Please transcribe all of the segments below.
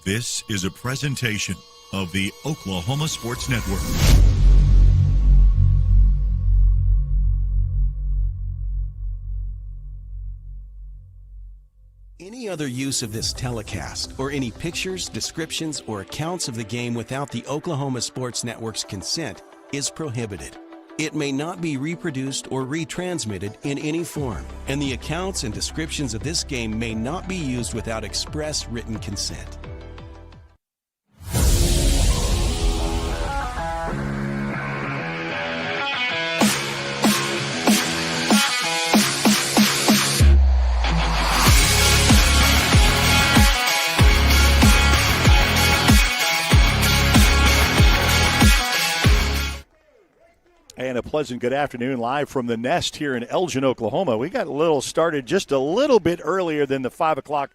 This is a presentation of the Oklahoma Sports Network. Any other use of this telecast or any pictures, descriptions, or accounts of the game without the Oklahoma Sports Network's consent is prohibited. It may not be reproduced or retransmitted in any form, and the accounts and descriptions of this game may not be used without express written consent. And a pleasant good afternoon live from the Nest here in Elgin, Oklahoma. We got a little started just a little bit earlier than the 5 o'clock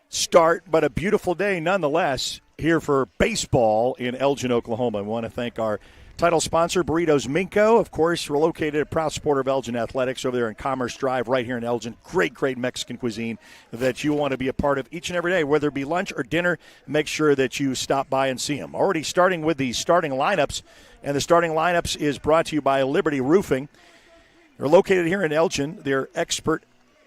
start, but a beautiful day nonetheless here for baseball in Elgin, Oklahoma. I want to thank our title sponsor, Burritos Minco. Of course, we're located a proud supporter of Elgin Athletics over there in Commerce Drive right here in Elgin. Great Mexican cuisine that you want to be a part of each and every day, whether it be lunch or dinner. Make sure that you stop by and see them. Already starting with the starting lineups, and the starting lineups is brought to you by Liberty Roofing. They're located here in Elgin. They're expert,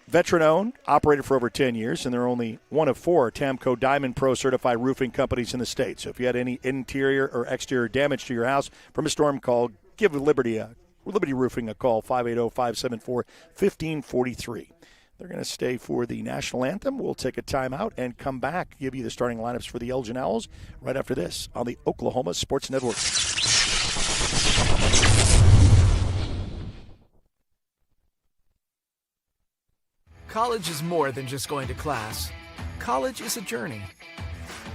veteran-owned, operated for over 10 years, and they're only one of 4 TAMCO Diamond Pro certified roofing companies in the state. So if you had any interior or exterior damage to your house from a storm call, give Liberty Roofing a call, 580-574-1543. They're going to stay for the national anthem. We'll take a timeout and come back, give you the starting lineups for the Elgin Owls right after this on the Oklahoma Sports Network. College is more than just going to class. College is a journey.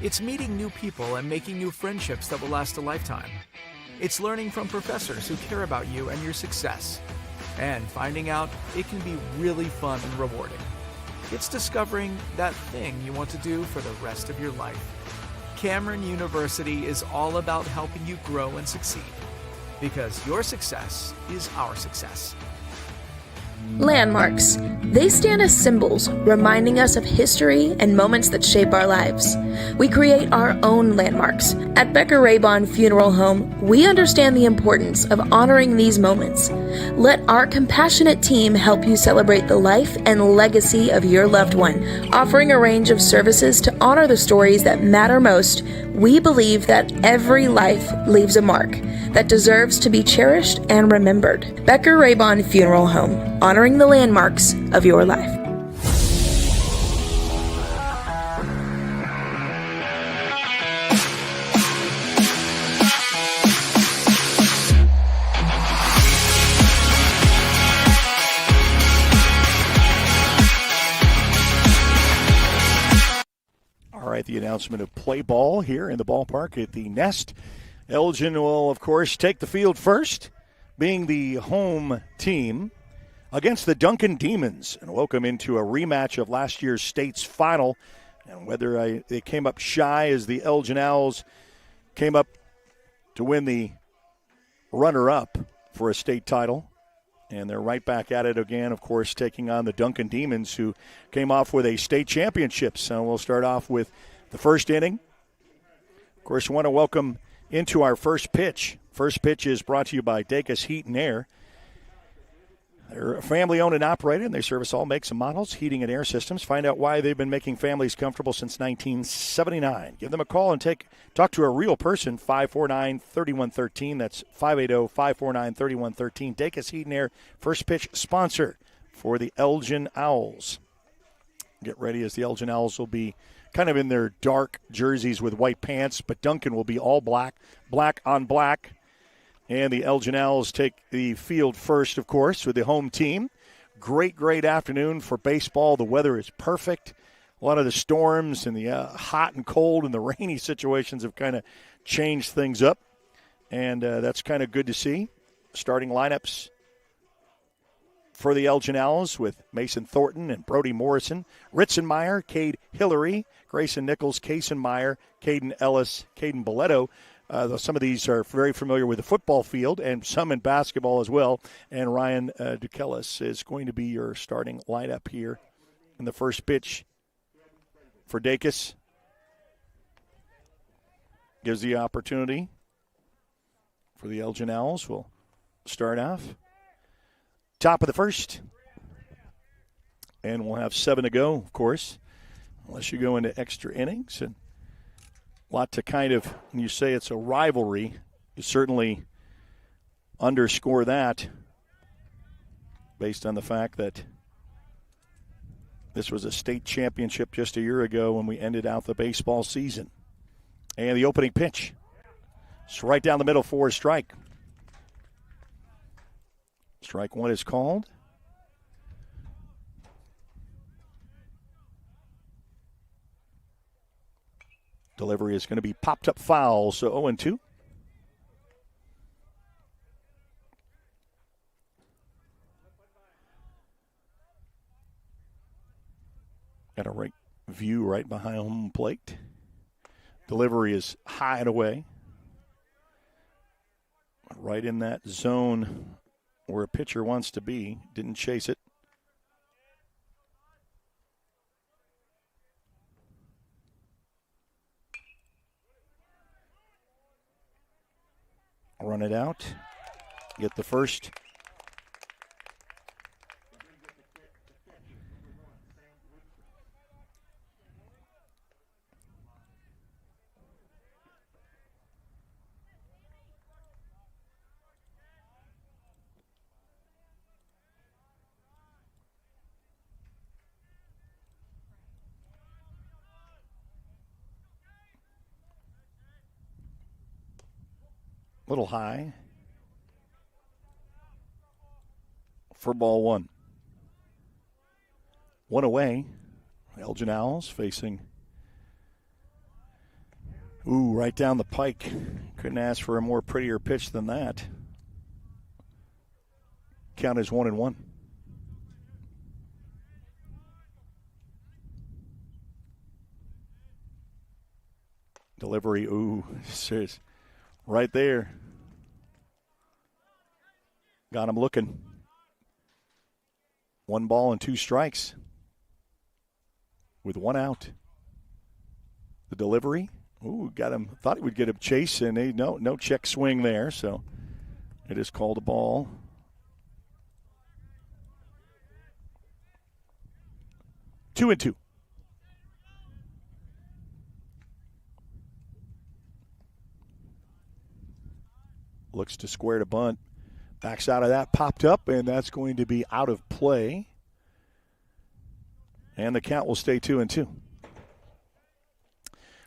It's meeting new people and making new friendships that will last a lifetime. It's learning from professors who care about you and your success. And finding out it can be really fun and rewarding. It's discovering that thing you want to do for the rest of your life. Cameron University is all about helping you grow and succeed. Because your success is our success. Landmarks. They stand as symbols, reminding us of history and moments that shape our lives. We create our own landmarks. At Becker-Raybon Funeral Home, we understand the importance of honoring these moments. Let our compassionate team help you celebrate the life and legacy of your loved one. Offering a range of services to honor the stories that matter most, we believe that every life leaves a mark that deserves to be cherished and remembered. Becker-Raybon Funeral Home, honoring the landmarks of your life. All right, the announcement of play ball here in the ballpark at the Nest. Elgin will, of course, take the field first, being the home team against the Duncan Demons, and welcome into a rematch of last year's state's final. And whether they came up shy as the Elgin Owls came up to win the runner-up for a state title. And they're right back at it again, of course, taking on the Duncan Demons, who came off with a state championship. So we'll start off with the first inning. Of course, we want to welcome into our first pitch. First pitch is brought to you by Dacus Heat and Air. They're family-owned and operated, and they service all makes and models, heating and air systems. Find out why they've been making families comfortable since 1979. Give them a call and talk to a real person, 549-3113. That's 580-549-3113. Dacus Heat and Air, first pitch sponsor for the Elgin Owls. Get ready, as the Elgin Owls will be kind of in their dark jerseys with white pants, but Duncan will be all black, black on black. And the Elgin Owls take the field first, of course, with the home team. Great afternoon for baseball. The weather is perfect. A lot of the storms and the hot and cold and the rainy situations have kind of changed things up. And that's kind of good to see. Starting lineups for the Elgin Owls with Mason Thornton and Brody Morrison, Ritzenmeyer, Cade Hillary, Grayson Nichols, Kason Meyer, Caden Ellis, Caden Boletto. Though some of these are very familiar with the football field and some in basketball as well. And Ryan Dukelis is going to be your starting lineup here in the first pitch for Dacus. gives the opportunity for the Elgin Owls. We'll start off. Top of the first. And we'll have 7 to go, of course, unless you go into extra innings. And a lot to kind of, when you say it's a rivalry, you certainly underscore that based on the fact that this was a state championship just a year ago when we ended out the baseball season. And the opening pitch. It's right down the middle for a strike. Strike one is called. Delivery is going to be popped up foul, so 0-2. Got a right view right behind home plate. Delivery is high and away. Right in that zone where a pitcher wants to be. Didn't chase it. Run it out. Get the first. Little high for ball one. One away. Elgin Owls facing. Right down the pike. Couldn't ask for a more prettier pitch than that. Count is 1-1. Delivery, serious. Right there. Got him looking. 1 ball and 2 strikes. With 1 out. The delivery. Got him. Thought he would get a chase, and no check swing there, so it is called a ball. Two and two. Looks to square to bunt. Backs out of that, popped up, and that's going to be out of play. And the count will stay 2-2.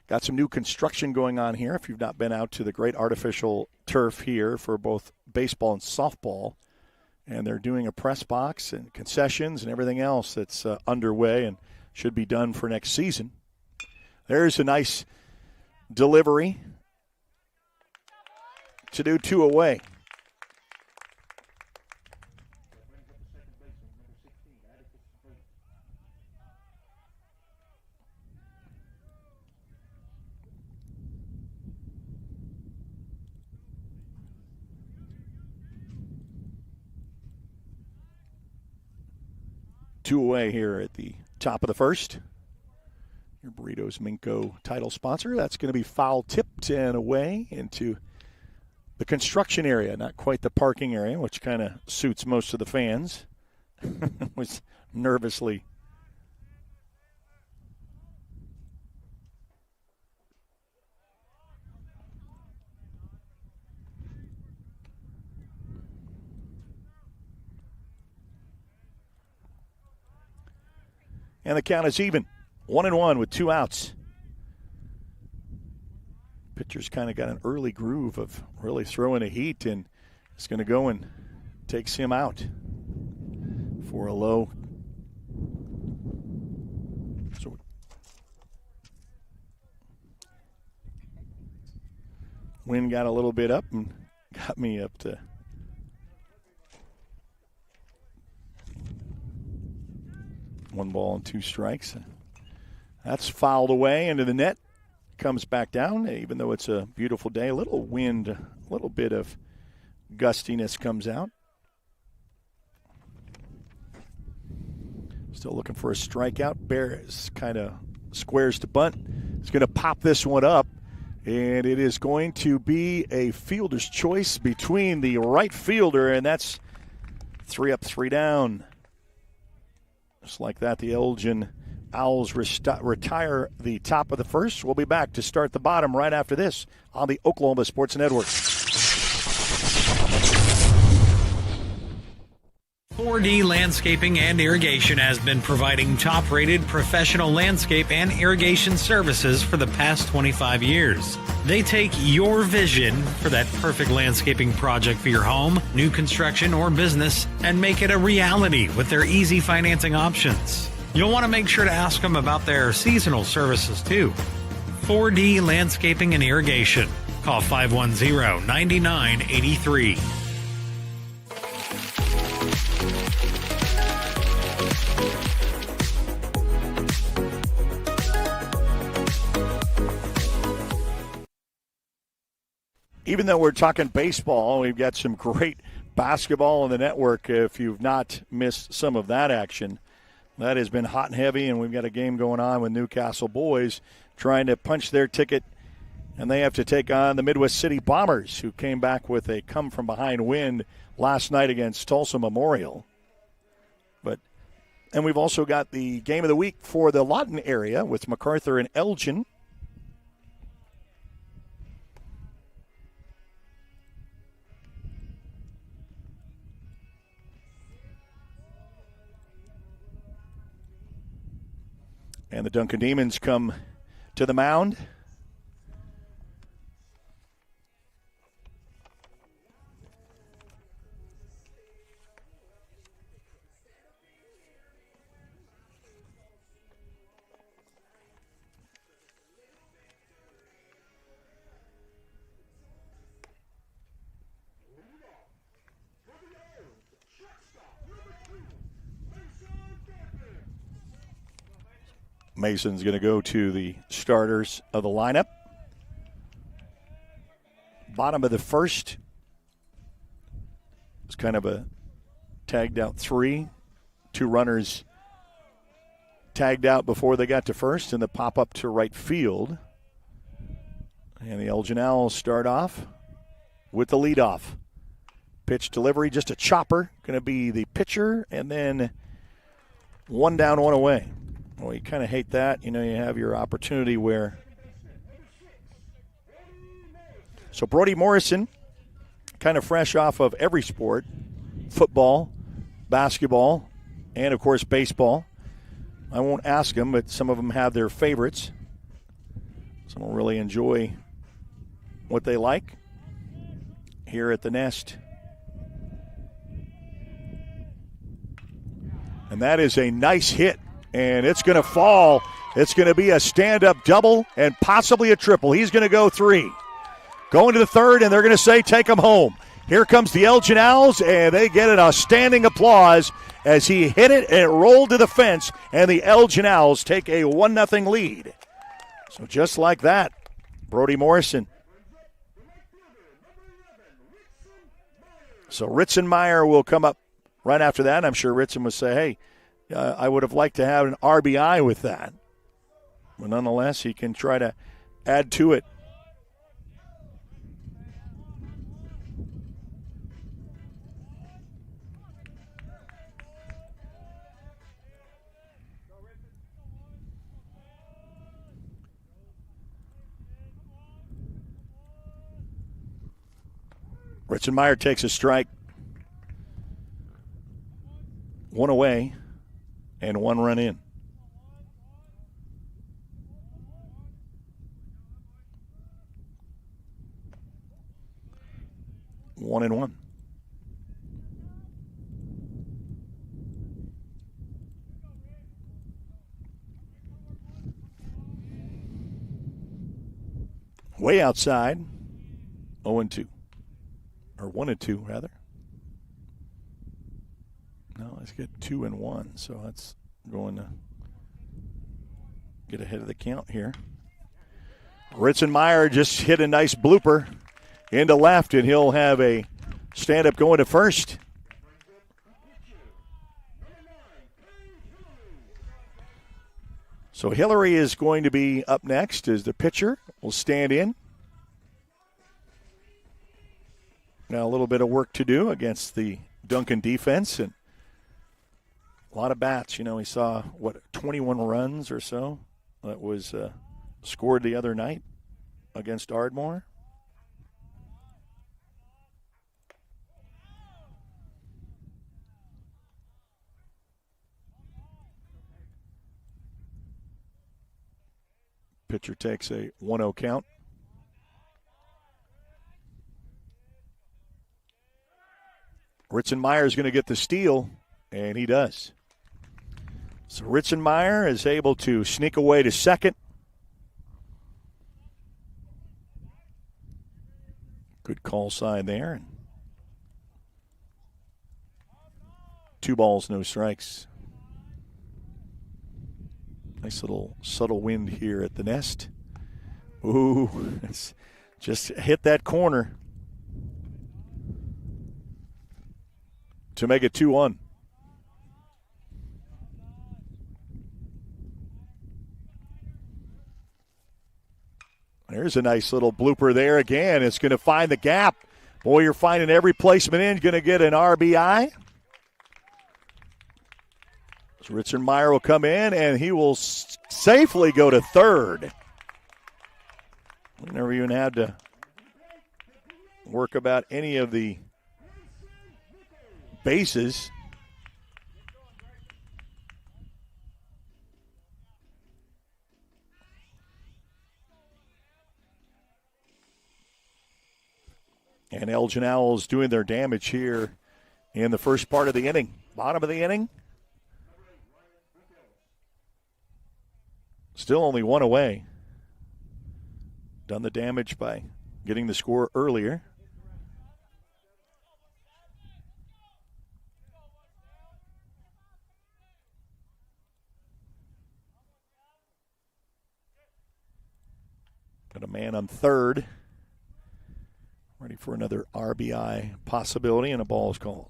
Got some new construction going on here. If you've not been out to the great artificial turf here for both baseball and softball, and they're doing a press box and concessions and everything else that's underway and should be done for next season. There's a nice delivery to do 2 away. Two away here at the top of the first. Your Burritos Minco title sponsor. That's going to be foul tipped and away into the construction area, not quite the parking area, which kind of suits most of the fans. Was nervously. And the count is even. 1-1 with 2 outs. Pitcher's kind of got an early groove of really throwing a heat, and it's going to go and takes him out for a low. So wind got a little bit up and got me up to 1 ball and 2 strikes. That's fouled away into the net. Comes back down, even though it's a beautiful day. A little wind, a little bit of gustiness comes out. Still looking for a strikeout. Bears kind of squares to bunt. He's going to pop this one up, And it is going to be a fielder's choice between the right fielder, and that's 3 up, 3 down. Just like that, the Elgin Owls retire the top of the first. We'll be back to start the bottom right after this on the Oklahoma Sports Network. 4D Landscaping and Irrigation has been providing top-rated professional landscape and irrigation services for the past 25 years. They take your vision for that perfect landscaping project for your home, new construction, or business and make it a reality with their easy financing options. You'll want to make sure to ask them about their seasonal services too. 4D Landscaping and Irrigation. Call 510-9983. Even though we're talking baseball, we've got some great basketball on the network. If you've not missed some of that action, that has been hot and heavy, and we've got a game going on with Newcastle boys trying to punch their ticket, and they have to take on the Midwest City Bombers, who came back with a come-from-behind win last night against Tulsa Memorial. And we've also got the game of the week for the Lawton area with MacArthur and Elgin. And the Duncan Demons come to the mound. Mason's going to go to the starters of the lineup. Bottom of the first. It's kind of a tagged out 3. 2 runners tagged out before they got to first, and the pop up to right field. And the Elgin Owls start off with the leadoff. Pitch delivery, just a chopper. Going to be the pitcher, and then 1 down, 1 away. Well, you kind of hate that. You know, you have your opportunity where. So Brody Morrison, kind of fresh off of every sport, football, basketball, and, of course, baseball. I won't ask them, but some of them have their favorites. Some will really enjoy what they like here at the Nest. And that is a nice hit. And it's going to fall. It's going to be a stand-up double and possibly a triple. He's going to go 3. Going to the third, and they're going to say, take him home. Here comes the Elgin Owls, and they get a standing applause as he hit it, and it rolled to the fence, and the Elgin Owls take a 1-0 lead. So just like that, Brody Morrison. So Ritzenmeyer will come up right after that. I'm sure Ritzen will say, hey, I would have liked to have an RBI with that. But nonetheless, he can try to add to it. Ritzenmeyer takes a strike. 1 away. And 1 run in. One and one. Way outside. 0-2. Or 1-2, rather. No, let's get 2-1, so that's going to get ahead of the count here. Ritzenmeyer just hit a nice blooper into left, and he'll have a stand-up going to first. So Hillary is going to be up next as the pitcher will stand in. Now a little bit of work to do against the Duncan defense, and a lot of bats. You know, he saw, 21 runs or so that was scored the other night against Ardmore. Pitcher takes a 1-0 count. Ritzenmeyer is going to get the steal, and he does. So Ritzenmeyer is able to sneak away to second. Good call sign there. And 2 balls, no strikes. Nice little subtle wind here at the nest. Ooh, it's just hit that corner to make it 2-1. There's a nice little blooper there again. It's going to find the gap. Boy, you're finding every placement in. Going to get an RBI. So Ritzenmeyer will come in, and he will safely go to third. We never even had to work about any of the bases. And Elgin Owls doing their damage here in the first part of the inning. Bottom of the inning. Still only 1 away. Done the damage by getting the score earlier. Got a man on third. Ready for another RBI possibility, and a ball is called.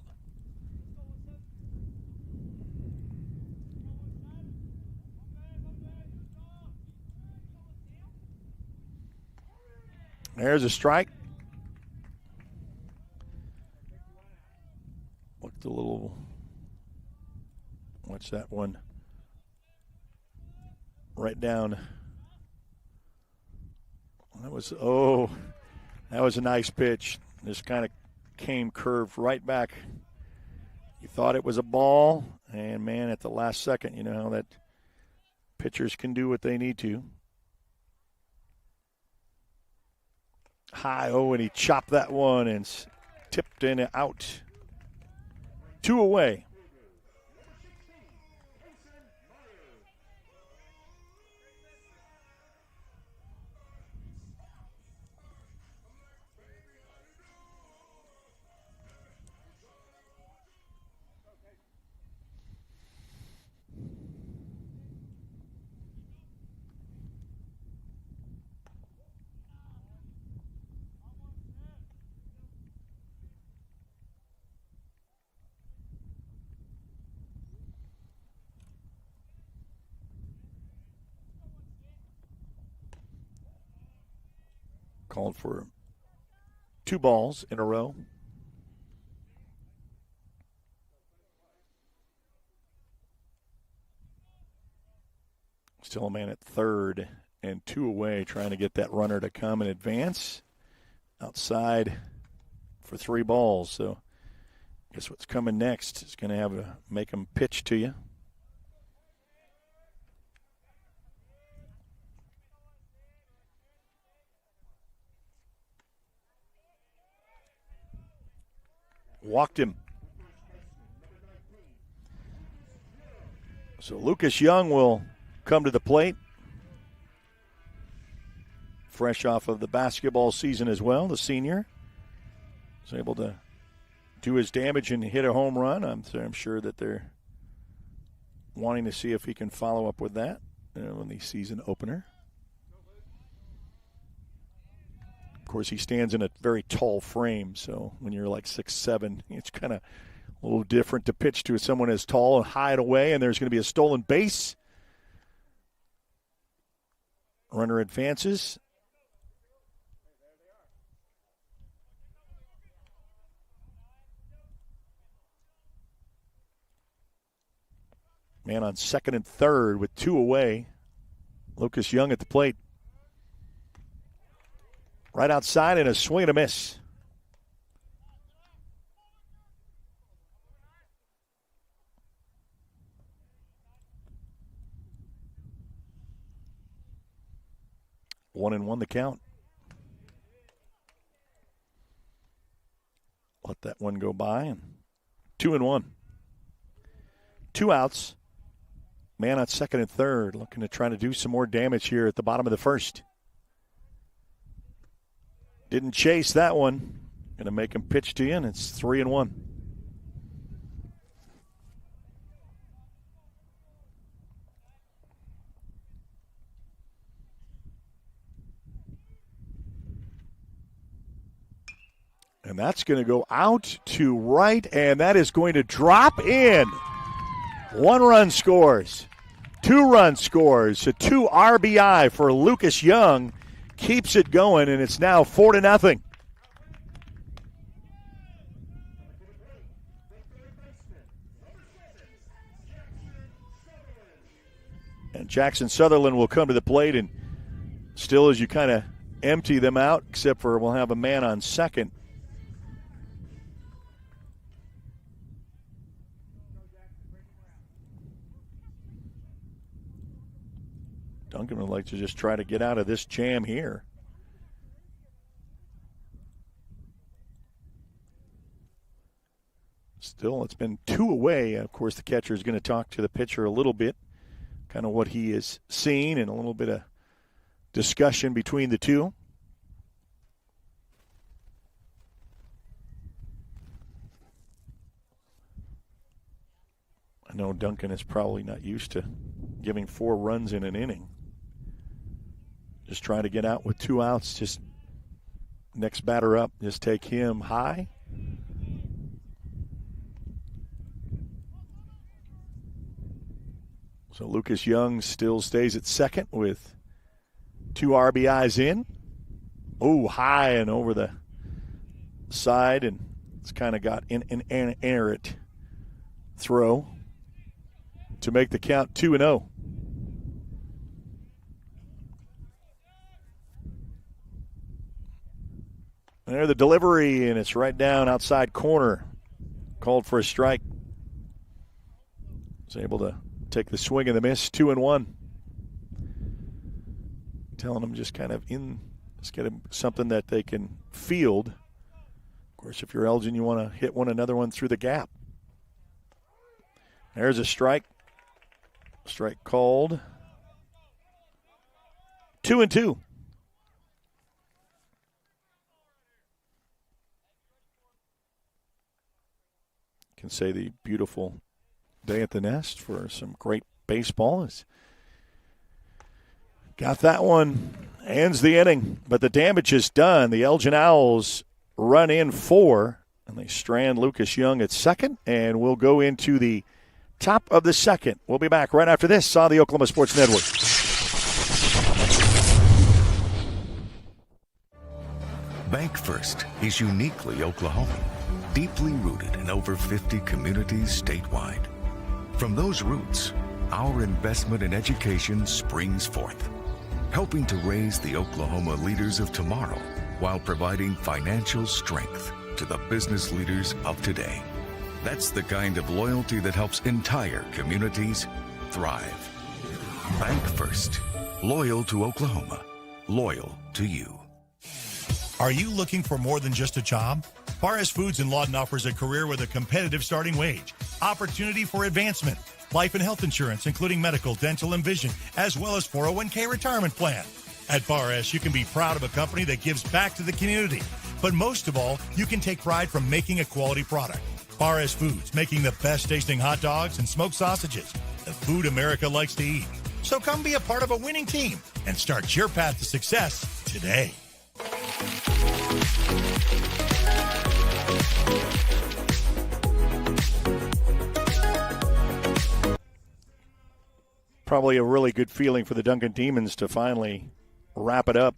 There's a strike. Looked a little. What's that one? Right down. That was a nice pitch. This kind of came curved right back. You thought it was a ball, and man, at the last second, you know how that pitchers can do what they need to. High, and he chopped that one and tipped in and out. 2 away. Called for 2 balls in a row. Still a man at third and 2 away, trying to get that runner to come and advance. Outside for 3 balls. So I guess what's coming next is going to have to make them pitch to you. Walked him. So Lucas Young will come to the plate. Fresh off of the basketball season as well, the senior. Was able to do his damage and hit a home run. I'm sure that they're wanting to see if he can follow up with that in the season opener. Of course, he stands in a very tall frame, so when you're like 6'7", it's kind of a little different to pitch to someone as tall and high it away, and there's going to be a stolen base. Runner advances. Man on second and third with 2 away. Lucas Young at the plate. Right outside and a swing and a miss. One and one the count. Let that one go by, and 2 and 1. 2 outs. Man on second and third, looking to try to do some more damage here at the bottom of the first. Didn't chase that one. Going to make him pitch to you, and it's 3 and 1. And that's going to go out to right, and that is going to drop in. 1 run scores. 2 run scores. A 2 RBI for Lucas Young. Keeps it going, and it's now 4-0. And Jackson Sutherland will come to the plate, and still as you kind of empty them out, except for we'll have a man on second. Duncan would like to just try to get out of this jam here. Still, it's been 2 away. Of course, the catcher is going to talk to the pitcher a little bit, kind of what he is seeing, and a little bit of discussion between the two. I know Duncan is probably not used to giving 4 runs in an inning. Just trying to get out with 2 outs. Just next batter up, just take him high. So Lucas Young still stays at second with 2 RBIs in. Oh, high and over the side, and it's kind of got an errant throw to make the count 2-0. There, the delivery, and it's right down outside corner. Called for a strike. Was able to take the swing and the miss, 2-1. Telling them just kind of let's get them something that they can field. Of course, if you're Elgin, you want to hit another one through the gap. There's a strike. Strike called. 2-2. Can say the beautiful day at the Nest for some great baseball. Got that one. Ends the inning, but the damage is done. The Elgin Owls run in 4, and they strand Lucas Young at second, and we'll go into the top of the second. We'll be back right after this on the Oklahoma Sports Network. Bank First is uniquely Oklahoman, deeply rooted in over 50 communities statewide. From those roots, our investment in education springs forth, helping to raise the Oklahoma leaders of tomorrow while providing financial strength to the business leaders of today. That's the kind of loyalty that helps entire communities thrive. Bank First. Loyal to Oklahoma. Loyal to you. Are you looking for more than just a job? Paris Foods in Lawton offers a career with a competitive starting wage, opportunity for advancement, life and health insurance, including medical, dental, and vision, as well as 401k retirement plan. At Bar S, you can be proud of a company that gives back to the community. But most of all, you can take pride from making a quality product. Bar S Foods, making the best tasting hot dogs and smoked sausages, the food America likes to eat. So come be a part of a winning team and start your path to success today. Probably a really good feeling for the Duncan Demons to finally wrap it up.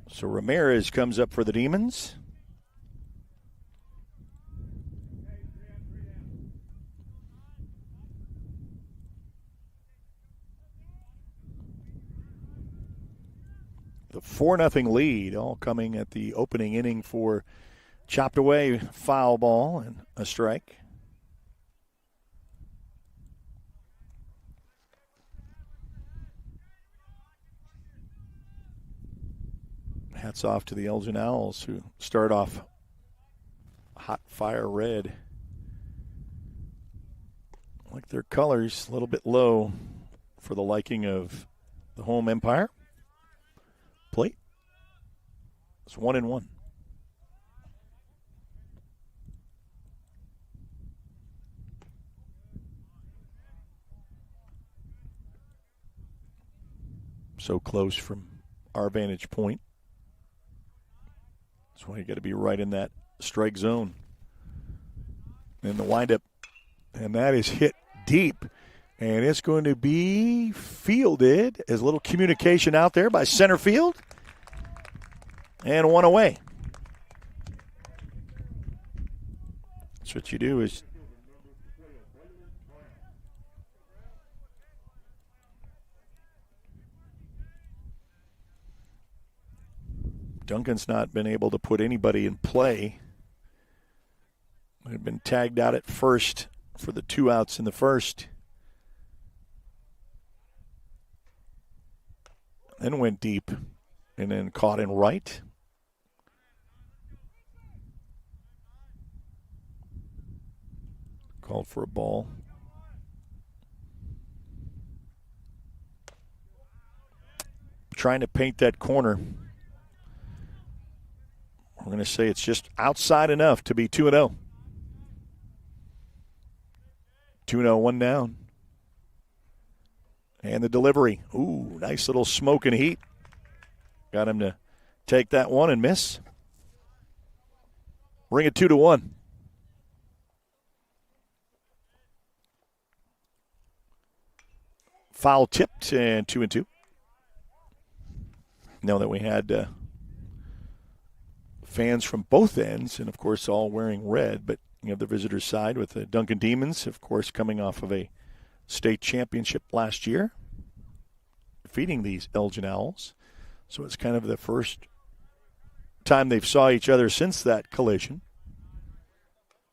So Ramirez comes up for the Demons. The 4-0 lead, all coming at the opening inning for chopped away foul ball and a strike. Hats off to the Elgin Owls, who start off hot fire red. Like their colors, a little bit low for the liking of the home umpire. Plate. It's 1-1. So close from our vantage point. That's why you got to be right in that strike zone. And the windup, and that is hit deep. And it's going to be fielded as a little communication out there by center field. And one away. That's what you do is Duncan's not been able to put anybody in play. They've been tagged out at first for the 2 outs in the first. Then went deep and then caught in right. Called for a ball. Trying to paint that corner. We're going to say it's just outside enough to be 2-0. 2-0, one down. And the delivery. Ooh, nice little smoke and heat. Got him to take that one and miss. Bring it 2-1. Foul tipped and 2-2. Know that we had fans from both ends, and of course all wearing red, but you have the visitors' side with the Duncan Demons, of course, coming off of a state championship last year, defeating these Elgin Owls. So it's kind of the first time they've saw each other since that collision.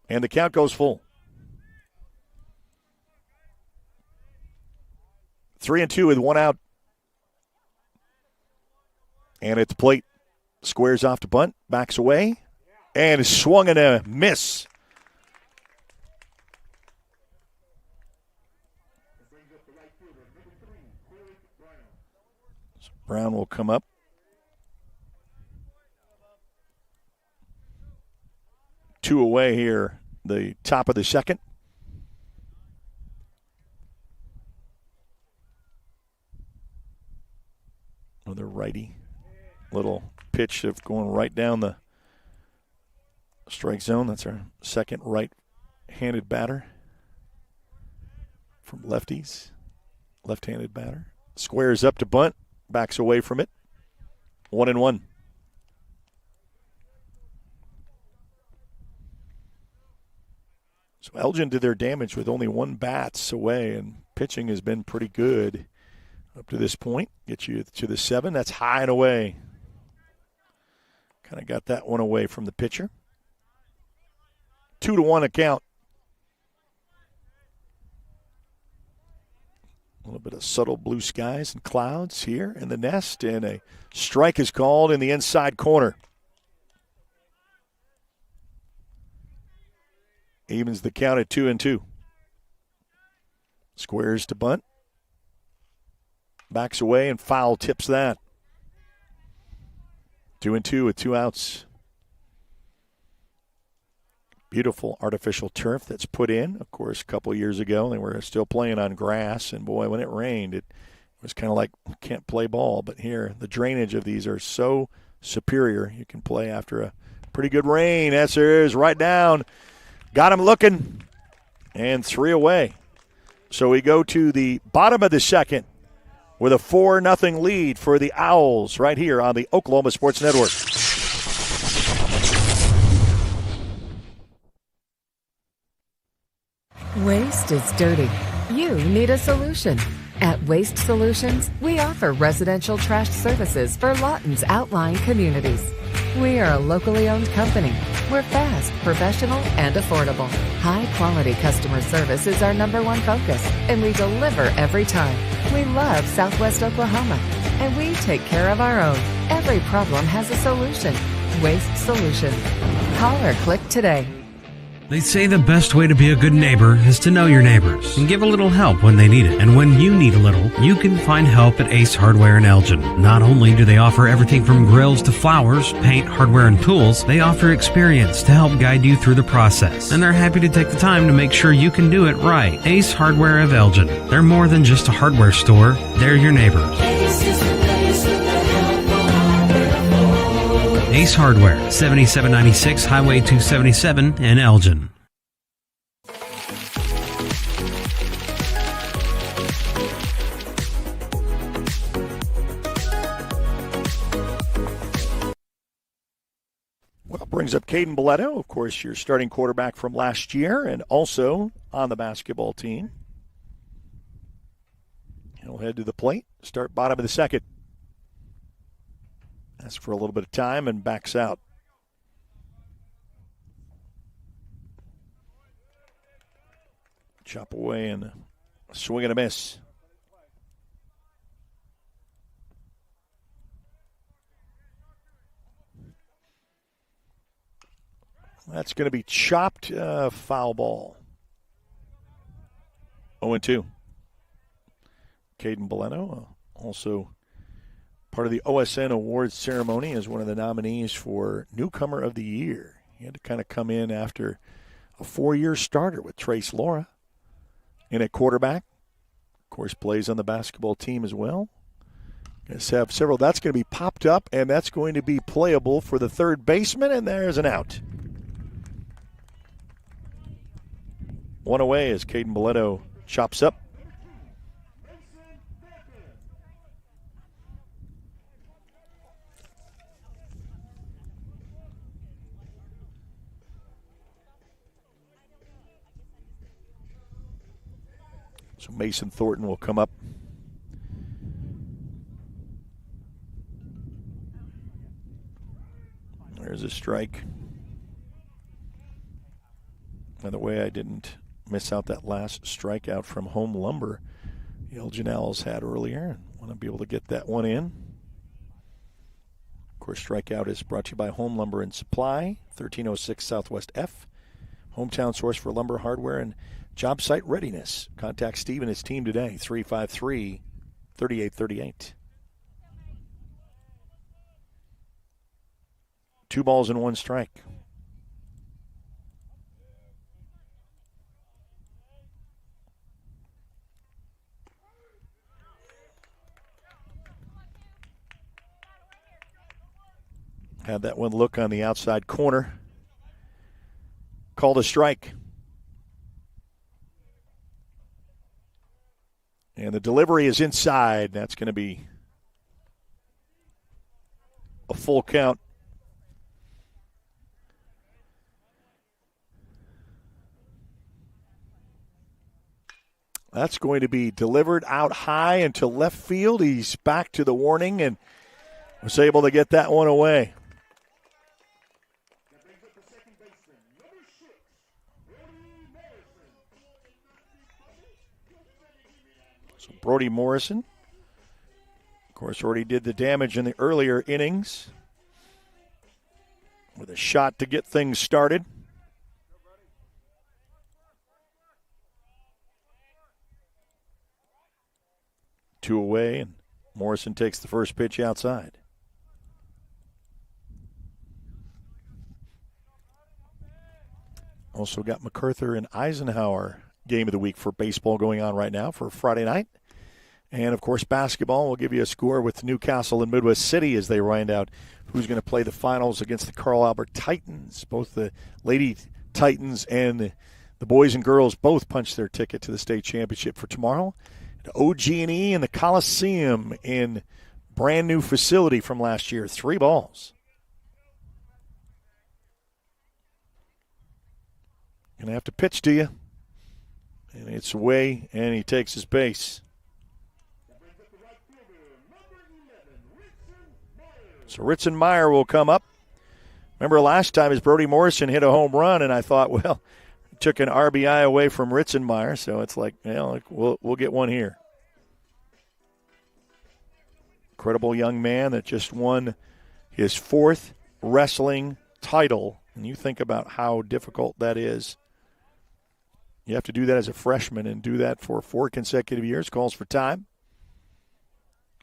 And the count goes full. 3-2 with 1 out. And at the plate, squares off to bunt, backs away, and is swung and a miss. So Brown will come up. Two away here, the top of the second. Another righty. Little pitch of going right down the strike zone. That's our second right-handed batter from lefties. Left-handed batter. Squares up to bunt. Backs away from it. 1-1. So Elgin did their damage with only 1 bats away, and pitching has been pretty good up to this point. Get you to the 7. That's high and away. Kind of got that one away from the pitcher. 2-1 account. A little bit of subtle blue skies and clouds here in the nest, and a strike is called in the inside corner. Evens the count at 2-2. Squares to bunt. Backs away and foul tips that. 2-2 with 2 outs. Beautiful artificial turf that's put in. Of course, a couple years ago, they were still playing on grass, and boy, when it rained, it was kind of like can't play ball. But here, the drainage of these are so superior. You can play after a pretty good rain. Yes, there is. Right down. Got him looking. And 3 away. So we go to the bottom of the second with a 4-0 lead for the Owls right here on the Oklahoma Sports Network. Waste is dirty. You need a solution. At Waste Solutions, we offer residential trash services for Lawton's outlying communities. We are a locally owned company. We're fast, professional, and affordable. High-quality customer service is our number one focus, and we deliver every time. We love Southwest Oklahoma, and we take care of our own. Every problem has a solution. Waste Solutions. Call or click today. They say the best way to be a good neighbor is to know your neighbors and give a little help when they need it. And when you need a little, you can find help at Ace Hardware in Elgin. Not only do they offer everything from grills to flowers, paint, hardware, and tools, they offer experience to help guide you through the process. And they're happy to take the time to make sure you can do it right. Ace Hardware of Elgin. They're more than just a hardware store. They're your neighbor. Ace Hardware, 7796 Highway 277 in Elgin. Well, brings up Caden Boletto, of course, your starting quarterback from last year and also on the basketball team. He'll head to the plate, start bottom of the second. Asks for a little bit of time and backs out. Chop away and a swing and a miss. That's going to be chopped, foul ball. 0-2. Caden Boletto, also part of the OSN Awards ceremony as one of the nominees for Newcomer of the Year. He had to kind of come in after a 4-year starter with Trace Laura in at quarterback. Of course, plays on the basketball team as well. Guys have several. That's going to be popped up, and that's going to be playable for the third baseman, and there's an out. One away as Caden Boletto chops up. So Mason Thornton will come up. There's a strike. By the way, I didn't miss out that last strikeout from Home Lumber the Elgin Owls had earlier. Want to be able to get that one in. Of course, strikeout is brought to you by Home Lumber and Supply, 1306 Southwest F. Hometown source for lumber, hardware, and job site readiness. Contact Steve and his team today, 353-3838. 2 balls and 1 strike. Had that one look on the outside corner. Called a strike. And the delivery is inside. That's going to be a full count. That's going to be delivered out high into left field. He's back to the warning and was able to get that one away. So Brody Morrison, of course, already did the damage in the earlier innings with a shot to get things started. Two away, and Morrison takes the first pitch outside. Also got MacArthur and Eisenhower game of the week for baseball going on right now for Friday night. And, of course, basketball will give you a score with Newcastle and Midwest City as they wind out who's going to play the finals against the Carl Albert Titans. Both the Lady Titans and the boys and girls both punched their ticket to the state championship for tomorrow. OG&E in the Coliseum in brand new facility from last year. 3 balls. Going to have to pitch to you. And it's away, and he takes his base. So Ritzenmeyer will come up. Remember last time as Brody Morrison hit a home run, and I thought, well, took an RBI away from Ritzenmeyer, so it's like, we'll get one here. Incredible young man that just won his 4th wrestling title, and you think about how difficult that is. You have to do that as a freshman and do that for 4 consecutive years. Calls for time.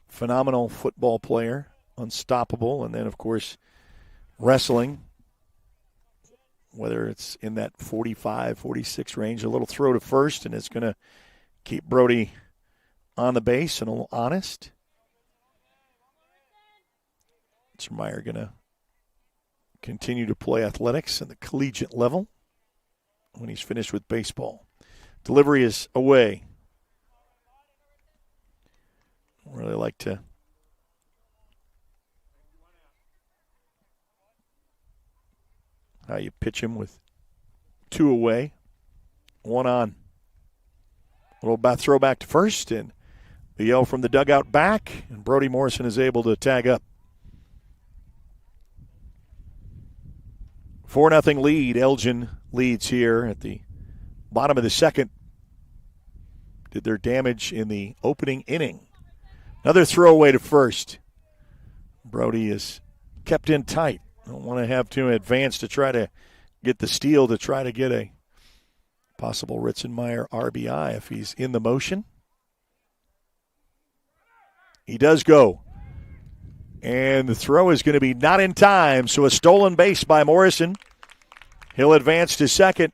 Phenomenal football player, unstoppable, and then, of course, wrestling, whether it's in that 45, 46 range, a little throw to first, and it's going to keep Brody on the base and a little honest. Meyer going to continue to play athletics at the collegiate level when he's finished with baseball. Delivery is away. Really like to how you pitch him with 2 away, 1 on. A little bat throw back to first, and the yell from the dugout back, and Brody Morrison is able to tag up. 4-0 lead. Elgin leads here at the bottom of the 2nd. Did their damage in the opening inning. Another throwaway to first. Brody is kept in tight. Don't want to have to advance to try to get the steal, to try to get a possible Ritzenmeyer RBI if he's in the motion. He does go. And the throw is going to be not in time, so a stolen base by Morrison. He'll advance to second.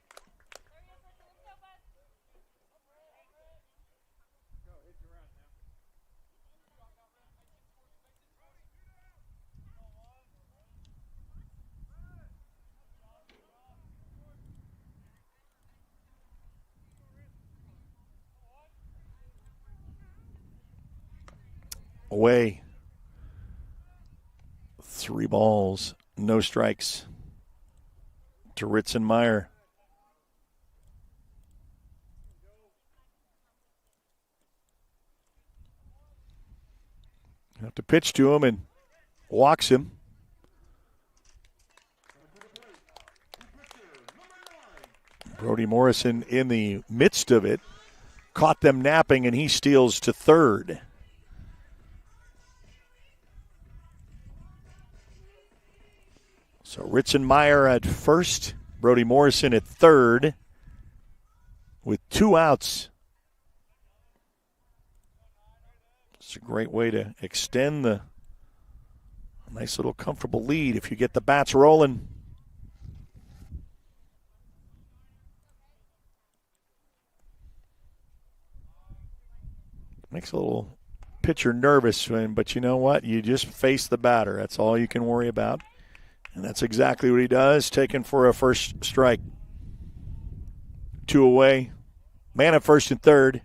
Away. 3 balls, no strikes to Ritzenmeyer. Have to pitch to him and walks him. Brody Morrison in the midst of it caught them napping, and he steals to third. So Ritzenmeyer at first, Brody Morrison at third with 2 outs. It's a great way to extend the nice little comfortable lead if you get the bats rolling. Makes a little pitcher nervous, but you know what? You just face the batter. That's all you can worry about. And that's exactly what he does, taken for a first strike. 2 away. Man at first and third.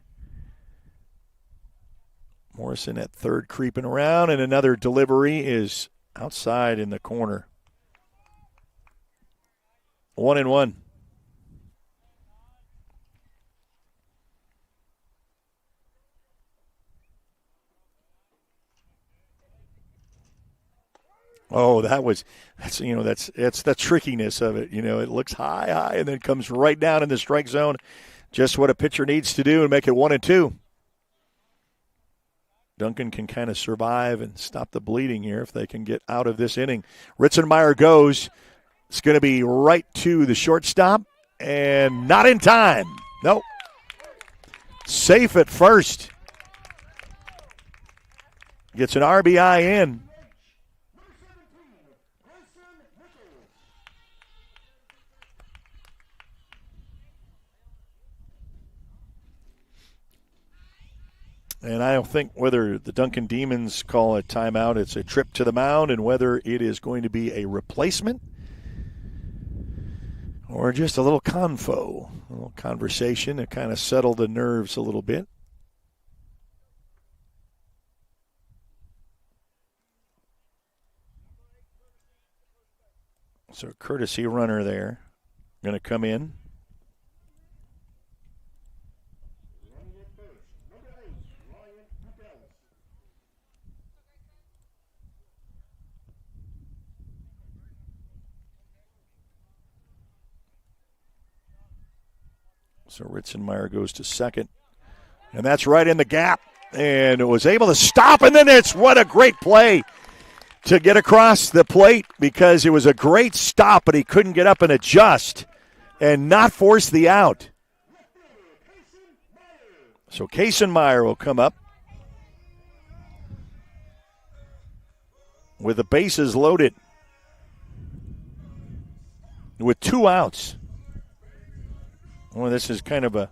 Morrison at third creeping around, and another delivery is outside in the corner. 1-1. Oh, that's the trickiness of it. It looks high, and then comes right down in the strike zone. Just what a pitcher needs to do and make it 1-2. Duncan can kind of survive and stop the bleeding here if they can get out of this inning. Ritzenmeyer goes. It's going to be right to the shortstop, and not in time. Nope. Safe at first. Gets an RBI in. And I don't think whether the Duncan Demons call a timeout, it's a trip to the mound, and whether it is going to be a replacement or just a little conversation to kind of settle the nerves a little bit. So courtesy runner there. Going to come in. So Ritzenmeyer goes to second. And that's right in the gap. And it was able to stop. And then what a great play to get across the plate, because it was a great stop, but he couldn't get up and adjust and not force the out. So Kaysenmeyer will come up with the bases loaded with 2 outs. Well, this is kind of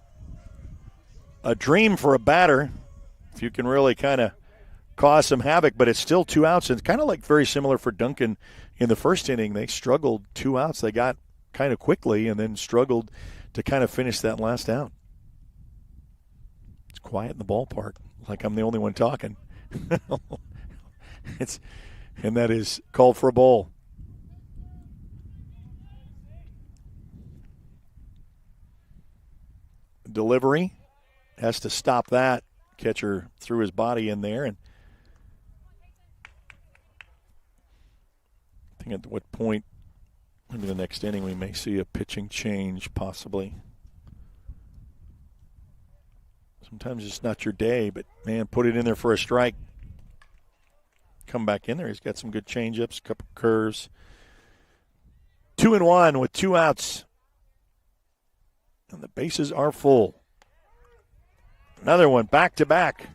a dream for a batter if you can really kind of cause some havoc, but it's still 2 outs. And it's kind of like very similar for Duncan in the first inning. They struggled 2 outs. They got kind of quickly and then struggled to kind of finish that last out. It's quiet in the ballpark, like I'm the only one talking. And that is called for a ball. Delivery has to stop that. Catcher threw his body in there, and I think at what point, maybe the next inning, we may see a pitching change possibly. Sometimes it's not your day, but man, put it in there for a strike. Come back in there. He's got some good changeups, a couple curves. 2-1 with 2 outs. And the bases are full. Another one, back-to-back.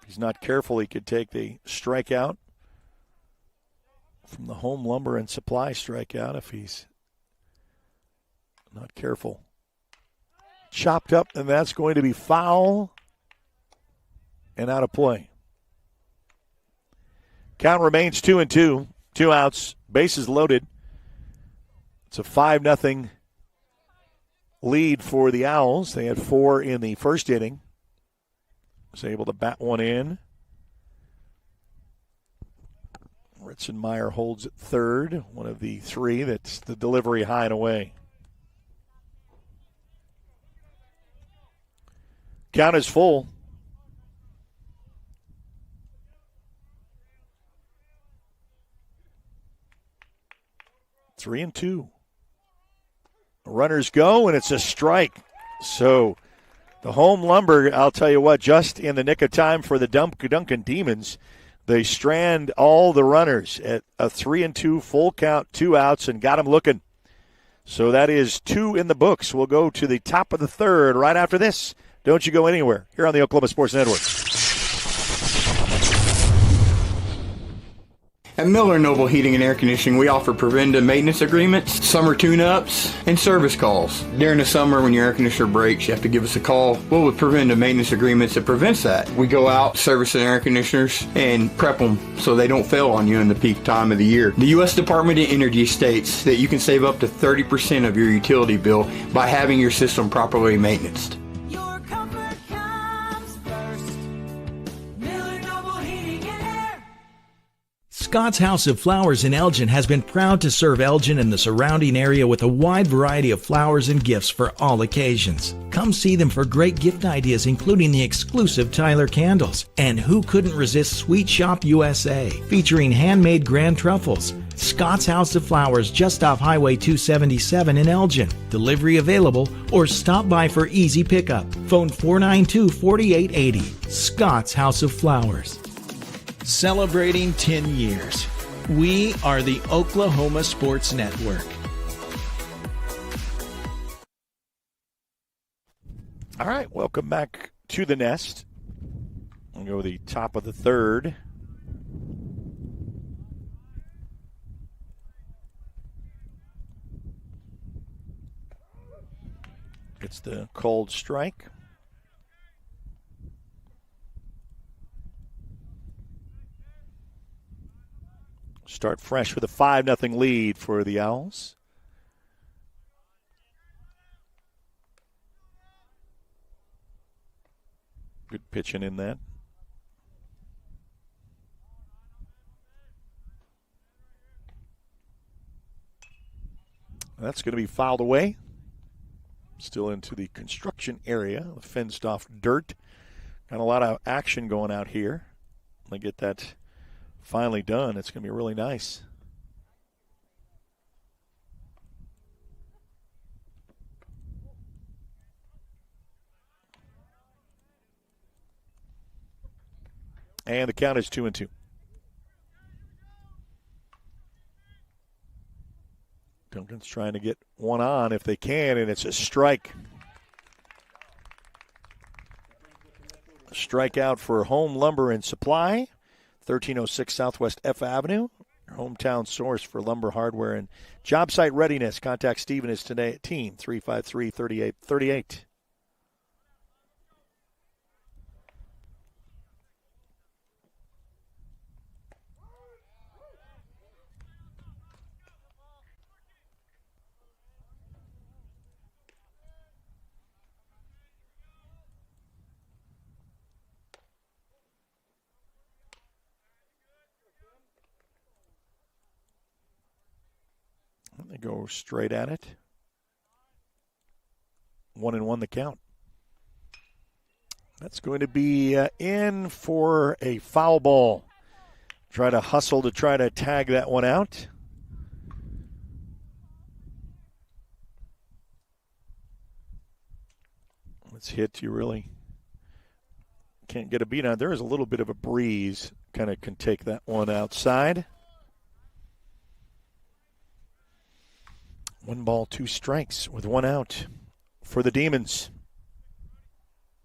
If he's not careful, he could take the strikeout from the home lumber and supply strikeout if he's not careful. Chopped up, and that's going to be foul and out of play. Count remains 2-2. 2 outs, bases loaded. It's a 5-0 lead for the Owls. They had 4 in the first inning. Was able to bat one in. Ritzenmeyer holds at third, one of the 3. That's the delivery high and away. Count is full. Three and 2. Runners go, and it's a strike. So the home lumber, I'll tell you what, just in the nick of time for the Duncan Demons, they strand all the runners at a 3-2 full count, 2 outs, and got them looking. So that is 2 in the books. We'll go to the top of the third right after this. Don't you go anywhere here on the Oklahoma Sports Network. At Miller Noble Heating and Air Conditioning, we offer preventive maintenance agreements, summer tune-ups, and service calls. During the summer, when your air conditioner breaks, you have to give us a call. Well, with preventive maintenance agreements, it prevents that. We go out, service the air conditioners, and prep them so they don't fail on you in the peak time of the year. The U.S. Department of Energy states that you can save up to 30% of your utility bill by having your system properly maintained. Scott's House of Flowers in Elgin has been proud to serve Elgin and the surrounding area with a wide variety of flowers and gifts for all occasions. Come see them for great gift ideas, including the exclusive Tyler candles. And who couldn't resist Sweet Shop USA, featuring handmade grand truffles. Scott's House of Flowers, just off Highway 277 in Elgin. Delivery available, or stop by for easy pickup. Phone 492-4880. Scott's House of Flowers. Celebrating 10 years. We are the Oklahoma Sports Network. All right, welcome back to the Nest. We'll go to the top of the third. It's the cold strike. Start fresh with a 5-0 lead for the Owls. Good pitching in that. That's going to be fouled away. Still into the construction area, fenced off dirt. Got a lot of action going out here. When they get that finally done, it's going to be really nice. And the count is 2-2. Duncan's trying to get one on if they can, and it's a strike. A strikeout for Home Lumber and Supply, 1306 Southwest F Avenue, your hometown source for lumber, hardware, and job site readiness. Contact Steve and his team, 353-3838. They go straight at it. 1-1 the count. That's going to be in for a foul ball. Try to hustle to try to tag that one out. It's hit. You really can't get a beat on. There is a little bit of a breeze. Kind of can take that one outside. 1 ball, 2 strikes with 1 out for the Demons.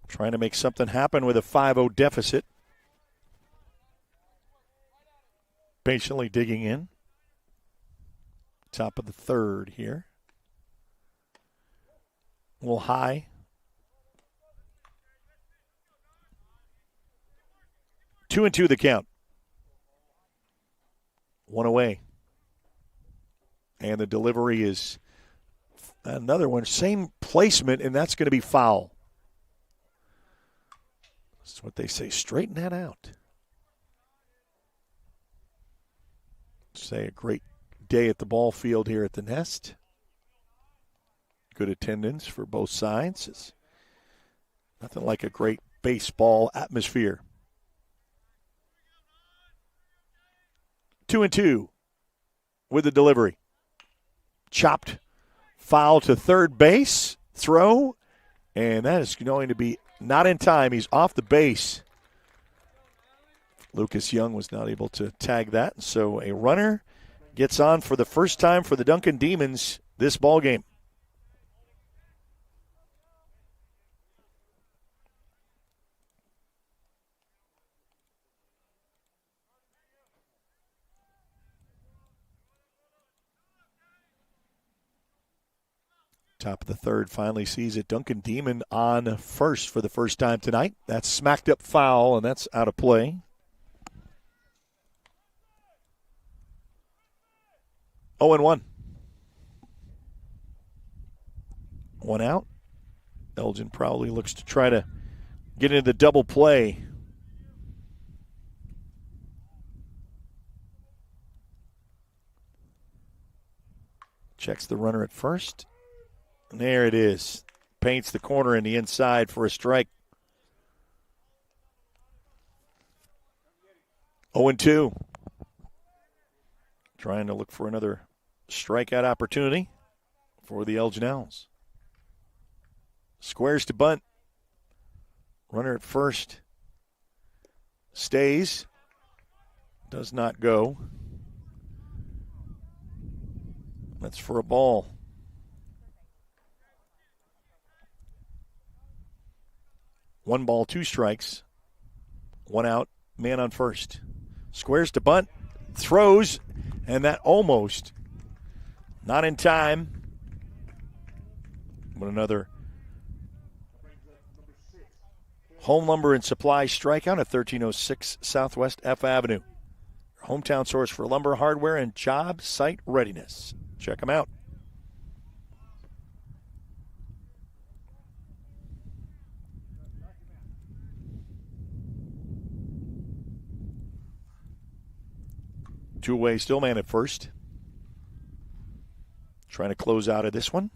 Trying to make something happen with a 5-0 deficit. Patiently digging in. Top of the third here. A little high. 2-2 the count. 1 away. And the delivery is another one. Same placement, and that's going to be foul. That's what they say. Straighten that out. Say a great day at the ball field here at the Nest. Good attendance for both sides. It's nothing like a great baseball atmosphere. 2-2 with the delivery. Chopped foul to third base. Throw. And that is going to be not in time. He's off the base. Lucas Young was not able to tag that. So a runner gets on for the first time for the Duncan Demons this ball game. Top of the third finally sees it. Duncan Demon on first for the first time tonight. That's smacked up foul, and that's out of play. 0-1. 1 out. Elgin probably looks to try to get into the double play. Checks the runner at first. And there it is. Paints the corner in the inside for a strike. 0-2. Trying to look for another strikeout opportunity for the Elgin Owls. Squares to bunt. Runner at first. Stays. Does not go. That's for a ball. 1 ball, 2 strikes. 1 out, man on first. Squares to bunt, throws, and that almost not in time. But another Home Lumber and Supply strikeout at 1306 Southwest F Avenue. Your hometown source for lumber, hardware, and job site readiness. Check them out. Two away, still man at first. trying to close out of this one.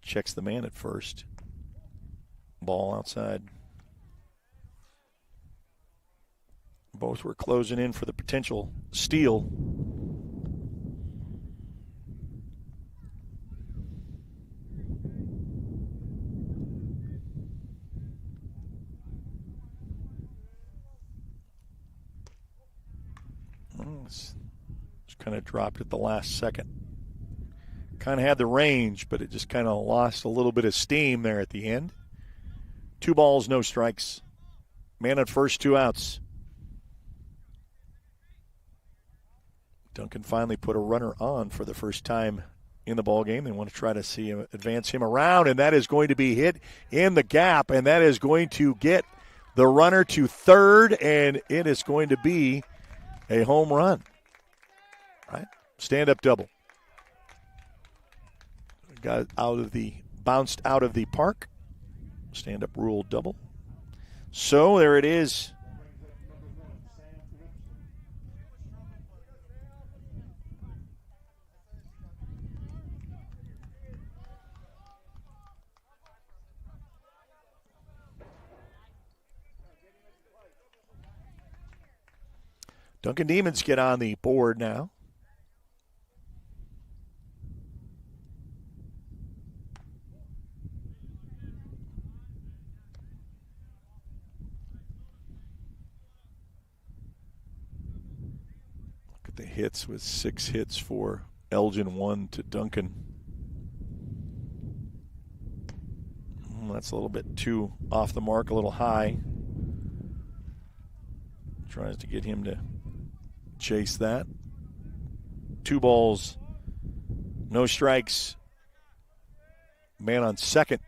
Checks the man at first. Ball outside. Both were closing in for the potential steal. Just kind of dropped at the last second. Kind of had the range, but it just kind of lost a little bit of steam there at the end. 2 balls, no strikes. Man at first, 2 outs. Duncan finally put a runner on for the first time in the ball game. They want to try to see him advance him around, and that is going to be hit in the gap, and that is going to get the runner to third, and it is going to be a home run. Right? Stand-up double. Got bounced out of the park. Stand-up rule double. So there it is. Duncan Demons get on the board now. Look at the hits with 6 hits for Elgin, 1 to Duncan. That's a little bit too off the mark, a little high. Tries to get him to chase that. 2 balls, no strikes. Man on second.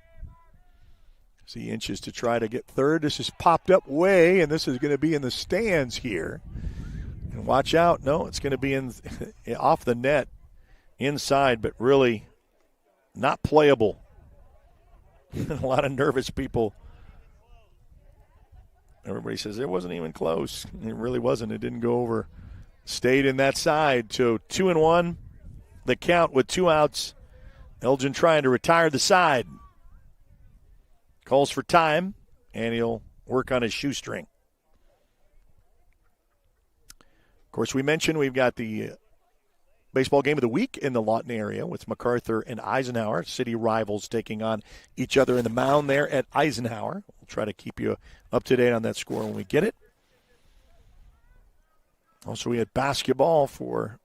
As he inches to try to get third. This is popped up way, and this is going to be in the stands here. And watch out. No, it's going to be in off the net inside, but really not playable. A lot of nervous people. Everybody says it wasn't even close. It really wasn't. It didn't go over. Stayed in that side. So 2-1. The count with 2 outs. Elgin trying to retire the side. Calls for time, and he'll work on his shoestring. Of course, we mentioned we've got the baseball game of the week in the Lawton area with MacArthur and Eisenhower, city rivals taking on each other in the mound there at Eisenhower. We'll try to keep you up to date on that score when we get it. Also, we had basketball for,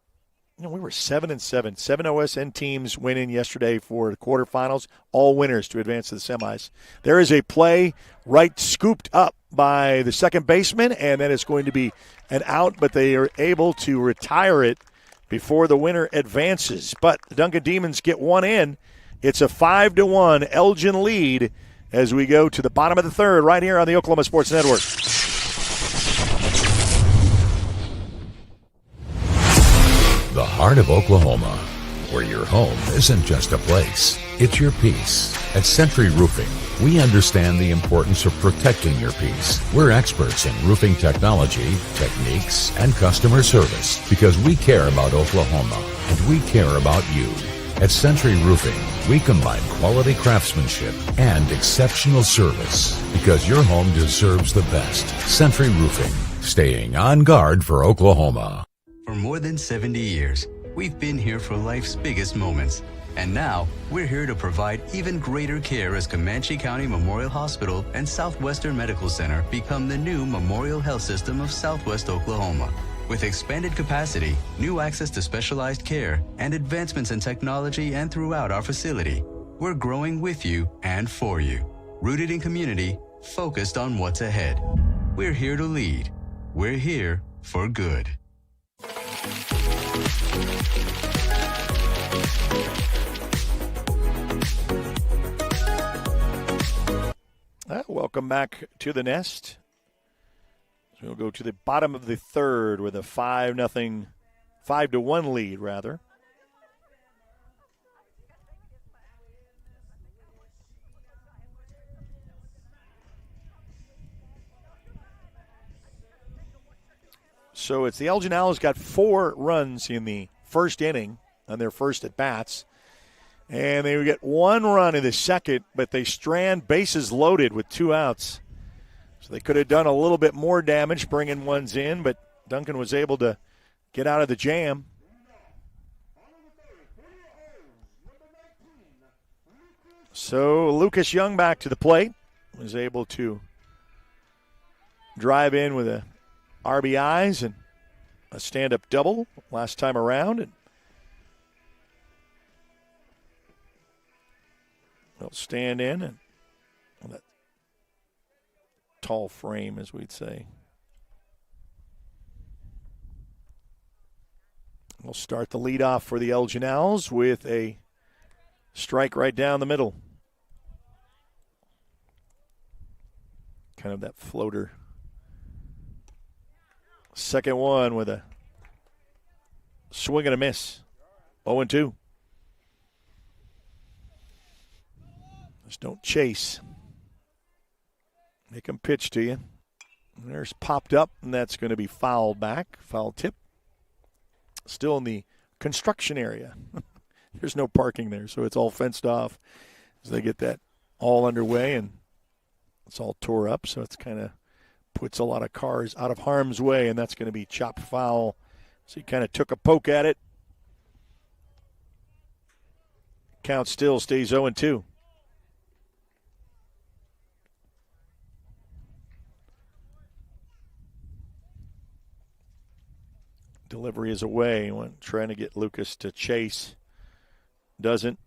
we were 7-7. 7 OSN teams winning yesterday for the quarterfinals, all winners to advance to the semis. There is a play right scooped up by the second baseman, and that is going to be an out, but they are able to retire it before the winner advances. But the Duncan Demons get one in. It's a 5-1 Elgin lead as we go to the bottom of the third right here on the Oklahoma Sports Network. The heart of Oklahoma, where your home isn't just a place, it's your peace. At Century Roofing, we understand the importance of protecting your peace. We're experts in roofing technology, techniques, and customer service because we care about Oklahoma and we care about you. At Century Roofing, we combine quality craftsmanship and exceptional service because your home deserves the best. Century Roofing, staying on guard for Oklahoma. For more than 70 years, we've been here for life's biggest moments. And now, we're here to provide even greater care as Comanche County Memorial Hospital and Southwestern Medical Center become the new Memorial Health System of Southwest Oklahoma. With expanded capacity, new access to specialized care, and advancements in technology and throughout our facility, we're growing with you and for you. Rooted in community, focused on what's ahead. We're here to lead. We're here for good. Welcome back to the Nest. So we'll go to the bottom of the third with a 5-1 lead, rather. So it's the Elgin Owls got 4 runs in the first inning on their first at-bats. And they get 1 run in the second, but they strand bases loaded with 2 outs. So they could have done a little bit more damage bringing ones in, but Duncan was able to get out of the jam. So Lucas Young back to the plate. Was able to drive in with a RBIs and a stand-up double last time around. And he'll stand in and on that tall frame, as we'd say. We'll start the leadoff for the Elgin Owls with a strike right down the middle. Kind of that floater. Second one with a swing and a miss. 0-2. Just don't chase. Make them pitch to you. And there's popped up, and that's going to be fouled back. Foul tip. Still in the construction area. There's no parking there, so it's all fenced off as they get that all underway, and it's all tore up, so it's kind of puts a lot of cars out of harm's way, and that's going to be chopped foul. So he kind of took a poke at it. Count still stays 0-2. Delivery is away. Trying to get Lucas to chase. Doesn't.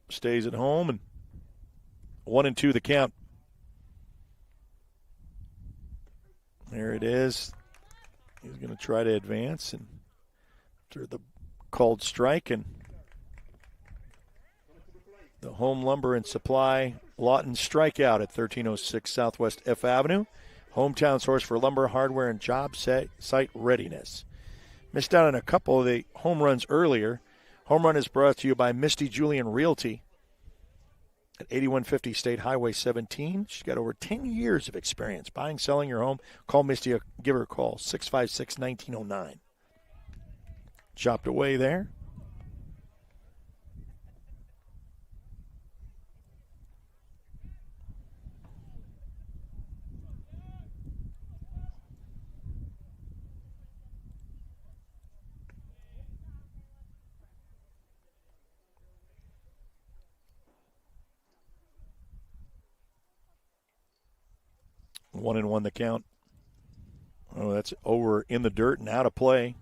Stays at home, and 1-2 the count. There it is. He's going to try to advance, and after the called strike, and the Home Lumber and Supply Lawton strikeout at 1306 Southwest F Avenue. Hometown source for lumber, hardware, and job site readiness. Missed out on a couple of the home runs earlier. Home run is brought to you by Misty Julian Realty at 8150 State Highway 17. She's got over 10 years of experience buying, selling your home. Call Misty, give her a call, 656-1909. Chopped away there. One and one the count. Oh, that's over in the dirt and out of play.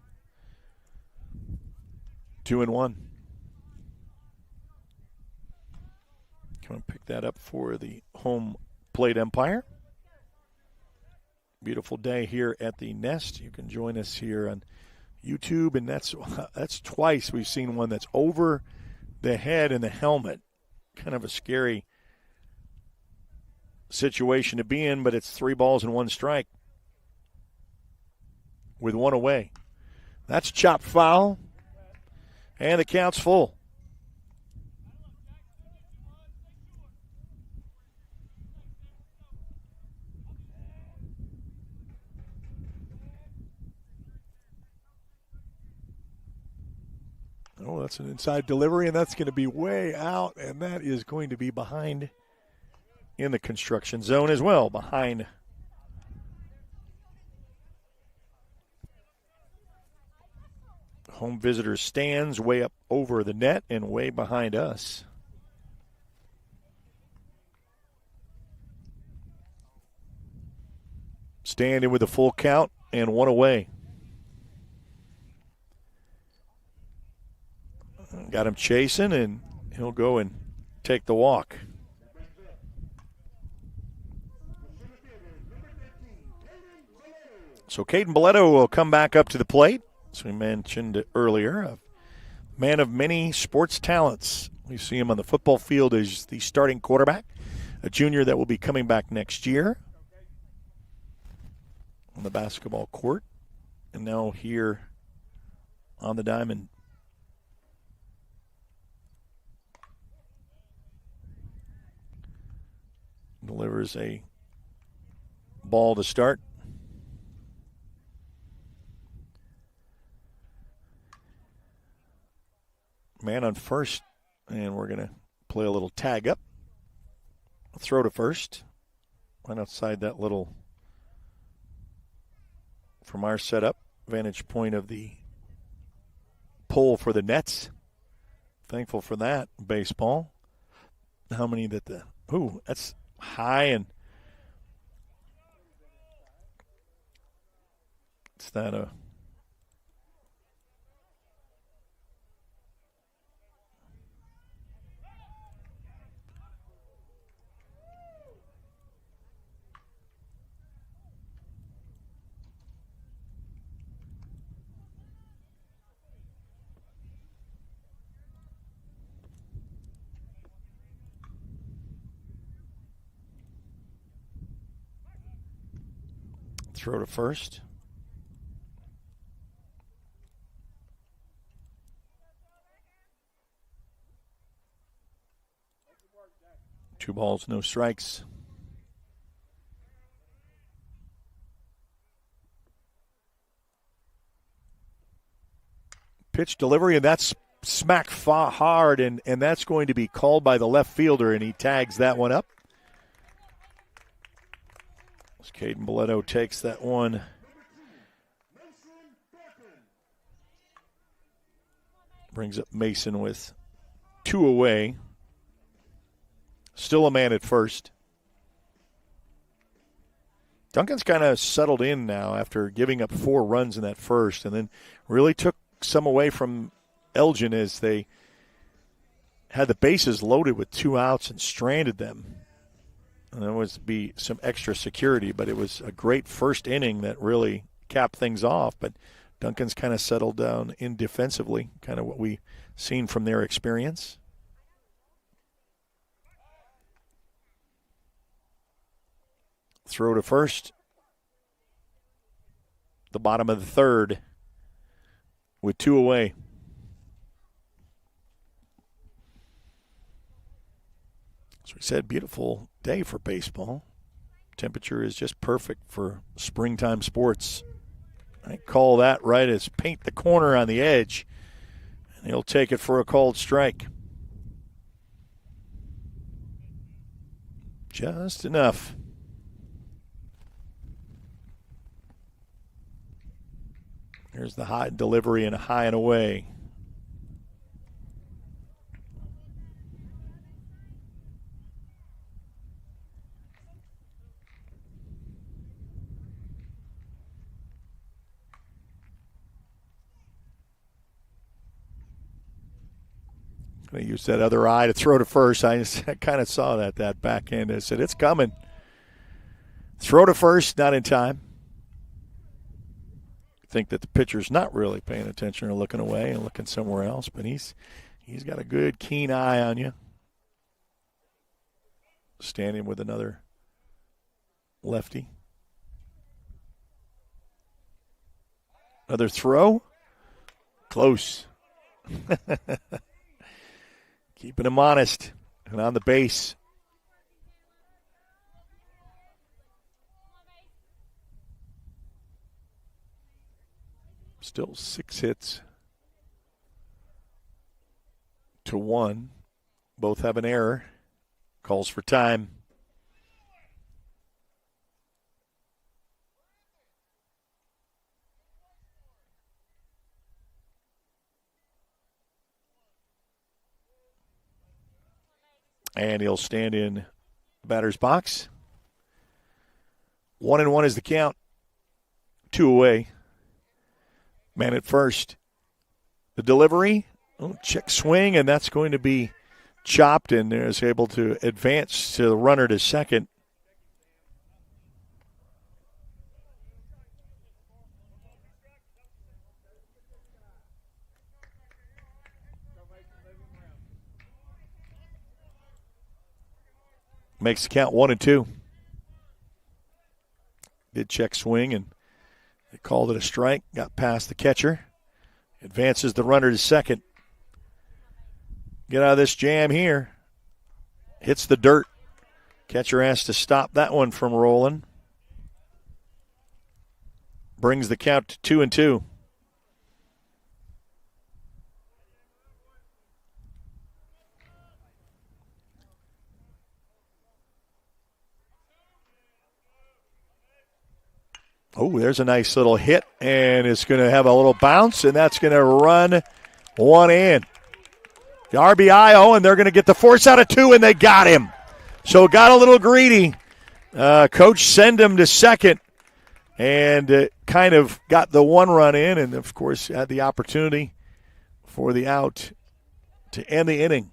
2-1. Come and pick that up for the home plate umpire. Beautiful day here at the Nest. You can join us here on YouTube, and that's twice we've seen one that's over the head and the helmet. Kind of a scary situation to be in, but it's 3 balls and 1 strike with 1 away. That's chopped foul, and the count's full. Oh, that's an inside delivery, and that's going to be way out, and that is going to be behind in the construction zone as well, behind home visitor stands, way up over the net and way behind us. Standing with a full count and 1 away. Got him chasing, and he'll go and take the walk. So Caden Boletto will come back up to the plate, as we mentioned earlier. A man of many sports talents. We see him on the football field as the starting quarterback, a junior that will be coming back next year on the basketball court, and now here on the diamond. Delivers a ball to start. man on first, and we're going to play a little tag up. Throw to first. Right outside that little, from our setup, vantage point of the pole for the Nets. Thankful for that, baseball. How many that that's high, and it's that throw to first. Two balls, no strikes. Pitch delivery, and that's smack hard, and that's going to be called by the left fielder, and he tags that one up. As Caden Boletto takes that one. Brings up Mason with 2 away. Still a man at first. Duncan's kind of settled in now after giving up 4 runs in that first, and then really took some away from Elgin as they had the bases loaded with 2 outs and stranded them. And there was be some extra security, but it was a great first inning that really capped things off. But Duncan's kind of settled down in defensively, kind of what we've seen from their experience. Throw to first. The bottom of the third with 2 away. As we said, beautiful day for baseball. Temperature is just perfect for springtime sports. I call that right as paint the corner on the edge. And he'll take it for a called strike. Just enough. Here's the high delivery and a high and away. I used that other eye to throw to first. I kind of saw that back end. I said, it's coming. Throw to first, not in time. Think that the pitcher's not really paying attention or looking away and looking somewhere else, but he's got a good, keen eye on you. Standing with another lefty. Another throw. Close. Keeping him honest and on the base. Still 6 hits to 1. Both have an error. Calls for time. And he'll stand in the batter's box. 1-1 is the count. 2 away. Man at first. The delivery. Check swing, and that's going to be chopped, and is able to advance to the runner to second. Makes the count 1-2. Did check swing, and they called it a strike. Got past the catcher. Advances the runner to second. Get out of this jam here. Hits the dirt. Catcher has to stop that one from rolling. Brings the count to 2-2. Oh, there's a nice little hit, and it's going to have a little bounce, and that's going to run one in. The RBI, and they're going to get the force out of 2, and they got him. So got a little greedy. Coach send him to second, and kind of got the one run in, and, of course, had the opportunity for the out to end the inning.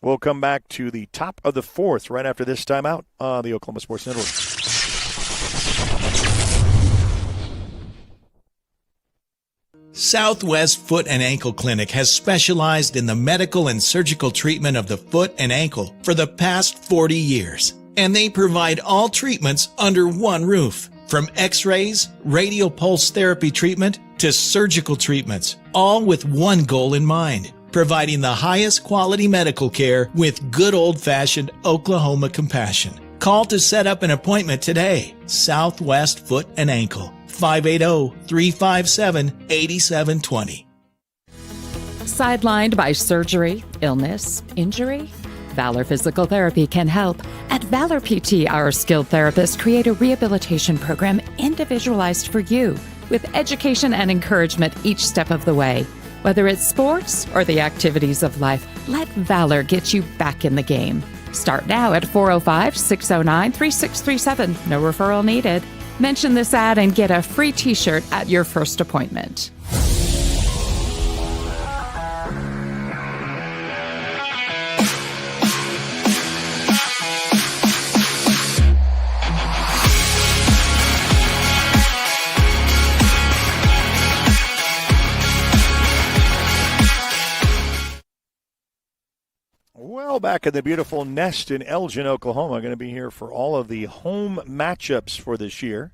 We'll come back to the top of the 4th right after this timeout on the Oklahoma Sports Network. Southwest Foot and Ankle Clinic has specialized in the medical and surgical treatment of the foot and ankle for the past 40 years. And they provide all treatments under one roof. From x-rays, radial pulse therapy treatment, to surgical treatments, all with one goal in mind. Providing the highest quality medical care with good old-fashioned Oklahoma compassion. Call to set up an appointment today. Southwest Foot and Ankle, 580-357-8720. Sidelined by surgery, illness, injury? Valor Physical Therapy can help. At Valor PT, our skilled therapists create a rehabilitation program individualized for you, with education and encouragement each step of the way. Whether it's sports or the activities of life, let Valor get you back in the game. Start now at 405-609-3637. No referral needed. Mention this ad and get a free t-shirt at your first appointment. Well, back at the beautiful Nest in Elgin, Oklahoma. Going to be here for all of the home matchups for this year.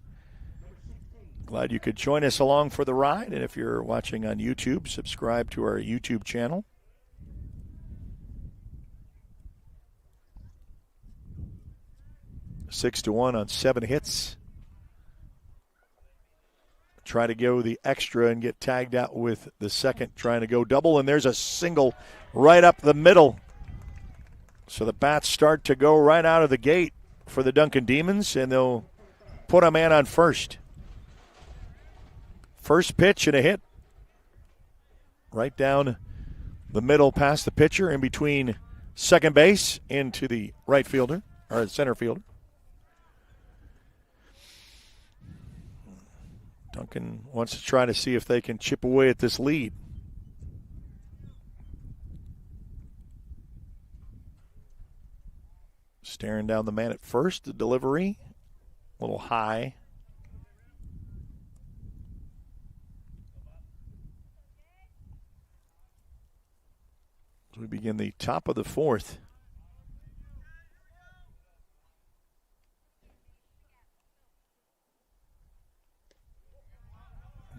Glad you could join us along for the ride. And if you're watching on YouTube, subscribe to our YouTube channel. Six to 1 on 7 hits. Try to go the extra and get tagged out with the second, trying to go double. And there's a single right up the middle. So the bats start to go right out of the gate for the Duncan Demons, and they'll put a man on first. First pitch and a hit. Right down the middle past the pitcher, in between second base into the right fielder, or center fielder. Duncan wants to try to see if they can chip away at this lead. Staring down the man at first. The delivery, a little high. As we begin the top of the 4th.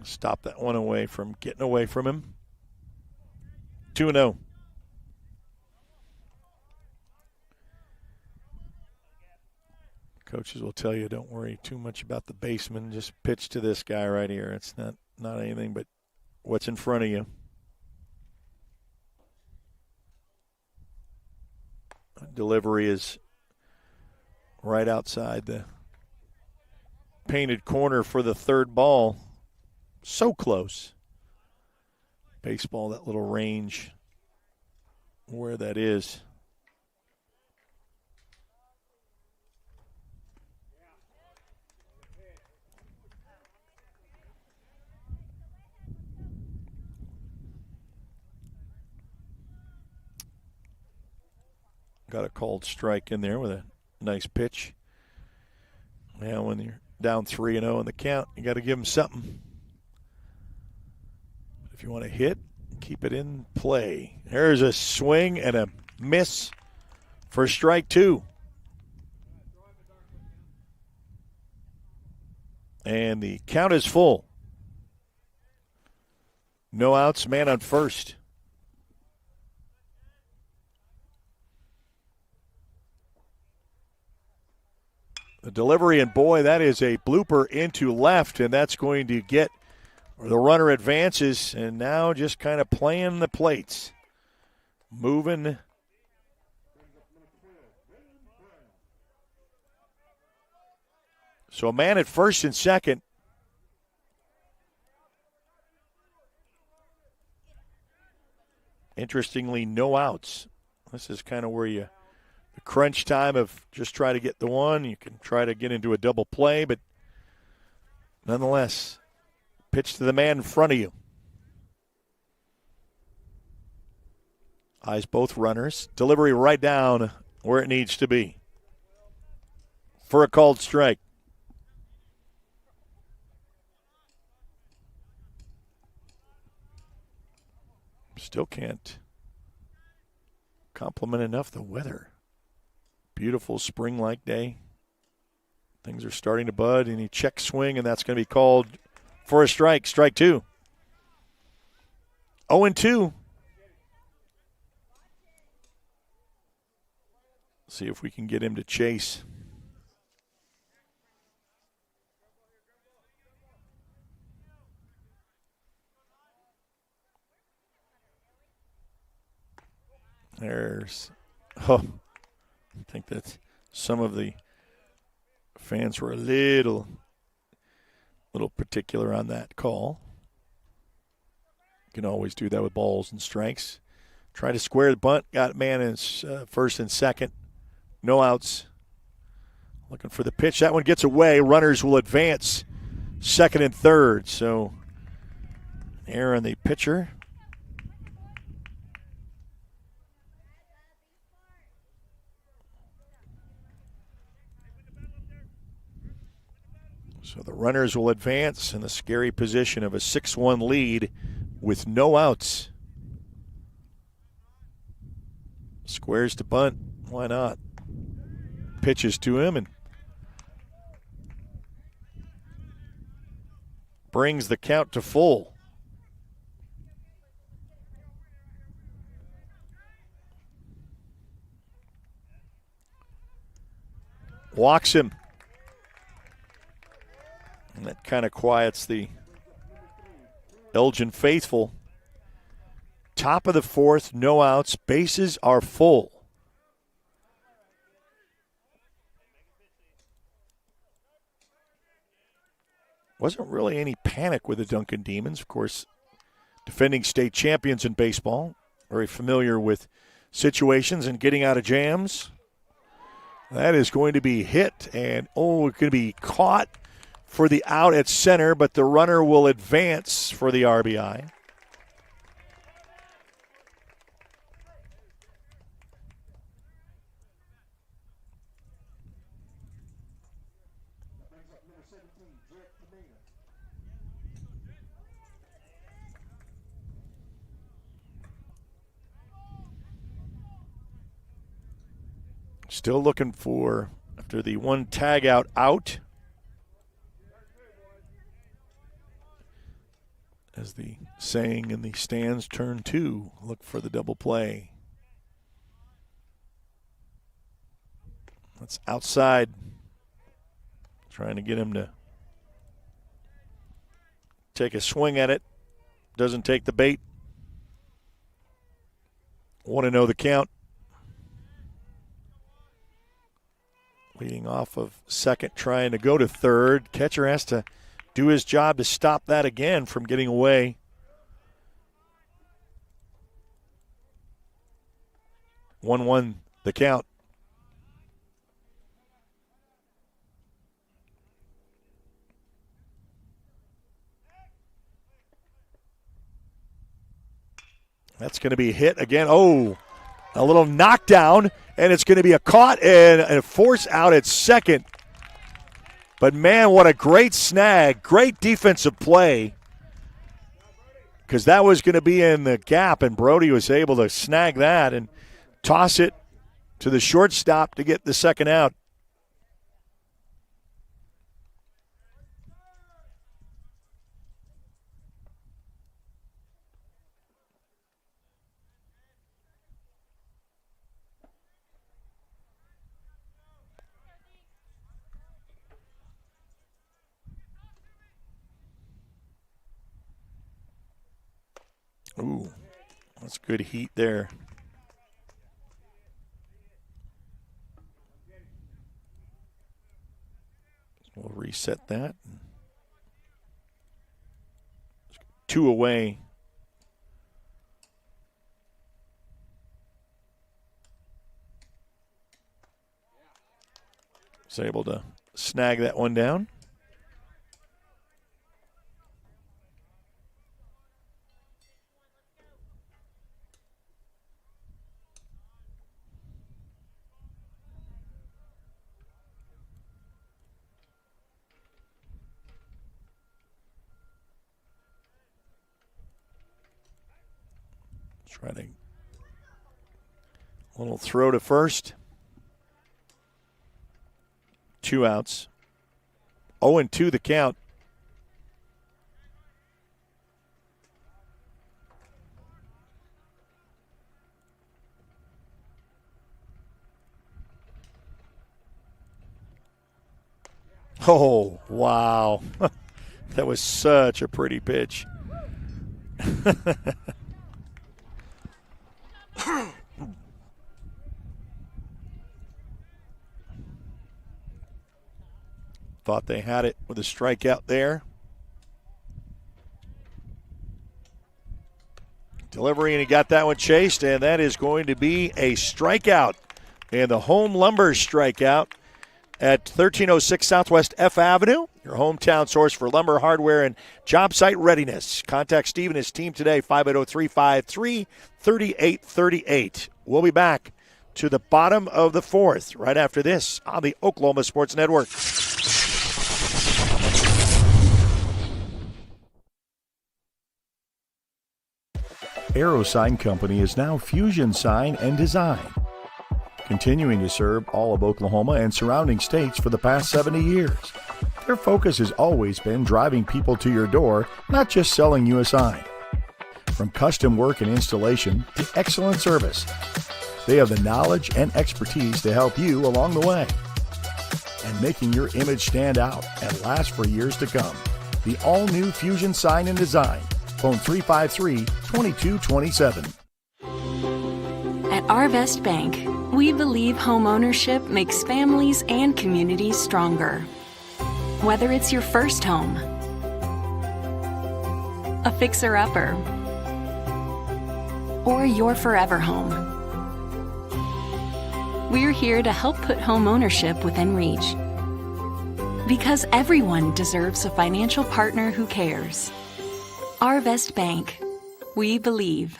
Stop that one away from getting away from him. 2-0. Coaches will tell you, don't worry too much about the baseman. Just pitch to this guy right here. It's not anything but what's in front of you. Delivery is right outside the painted corner for the third ball. So close. Baseball, that little range where that is. Got a called strike in there with a nice pitch. Yeah, when you're down 3-0 in the count, you got to give them something. If you want to hit, keep it in play. There's a swing and a miss for strike 2. And the count is full. No outs, man on first. The delivery, and boy, that is a blooper into left, and that's going to get the runner advances, and now just kind of playing the plates. Moving So a man at first and second. Interestingly, no outs. This is kind of where the crunch time of just try to get the one. You can try to get into a double play, but nonetheless, pitch to the man in front of you. Eyes both runners. Delivery right down where it needs to be for a called strike. Still can't compliment enough the weather. Beautiful spring-like day. Things are starting to bud, and he check swing, and that's going to be called for a strike. Strike two. 0-2. See if we can get him to chase. I think that some of the fans were a little particular on that call. You can always do that with balls and strikes. Try to square the bunt. Got man in first and second. No outs. Looking for the pitch. That one gets away. Runners will advance second and third. So error on the pitcher. So the runners will advance in the scary position of a 6-1 lead with no outs. Squares to bunt. Why not? Pitches to him and brings the count to full. Walks him. And that kind of quiets the Elgin faithful. Top of the fourth, no outs. Bases are full. Wasn't really any panic with the Duncan Demons. Of course, defending state champions in baseball. Very familiar with situations and getting out of jams. That is going to be hit, and it's going to be caught for the out at center, but the runner will advance for the RBI. Still looking for, after the one tag out, as the saying in the stands, turn two, look for the double play. That's outside, trying to get him to take a swing at it. Doesn't take the bait. Want to know the count. Leading off of second, trying to go to third. Catcher has to do his job to stop that again from getting away. One the count. That's going to be hit again. Oh, a little knockdown, and it's going to be a caught and a force out at second. But, man, what a great snag. Great defensive play. Because that was going to be in the gap, and Brody was able to snag that and toss it to the shortstop to get the second out. Ooh, that's good heat there. We'll reset that. 2 away. Was able to snag that one down. Trying to little throw to first. 2 outs. 0-2 the count. Oh, wow. That was such a pretty pitch. Thought they had it with a strikeout there. Delivery, and he got that one chased, and that is going to be a strikeout. And the Home Lumber strikeout at 1306 Southwest F Avenue, your hometown source for lumber, hardware, and job site readiness. Contact Steve and his team today, 580-353-3838. We'll be back to the bottom of the 4th right after this on the Oklahoma Sports Network. Aero Sign Company is now Fusion Sign and Design, continuing to serve all of Oklahoma and surrounding states for the past 70 years. Their focus has always been driving people to your door, not just selling you a sign. From custom work and installation to excellent service, they have the knowledge and expertise to help you along the way and making your image stand out and last for years to come. The all-new Fusion Sign and Design. Phone 353-2227. At Arvest Bank, we believe home ownership makes families and communities stronger. Whether it's your first home, a fixer-upper, or your forever home, we're here to help put home ownership within reach. Because everyone deserves a financial partner who cares. Arvest Bank. We believe.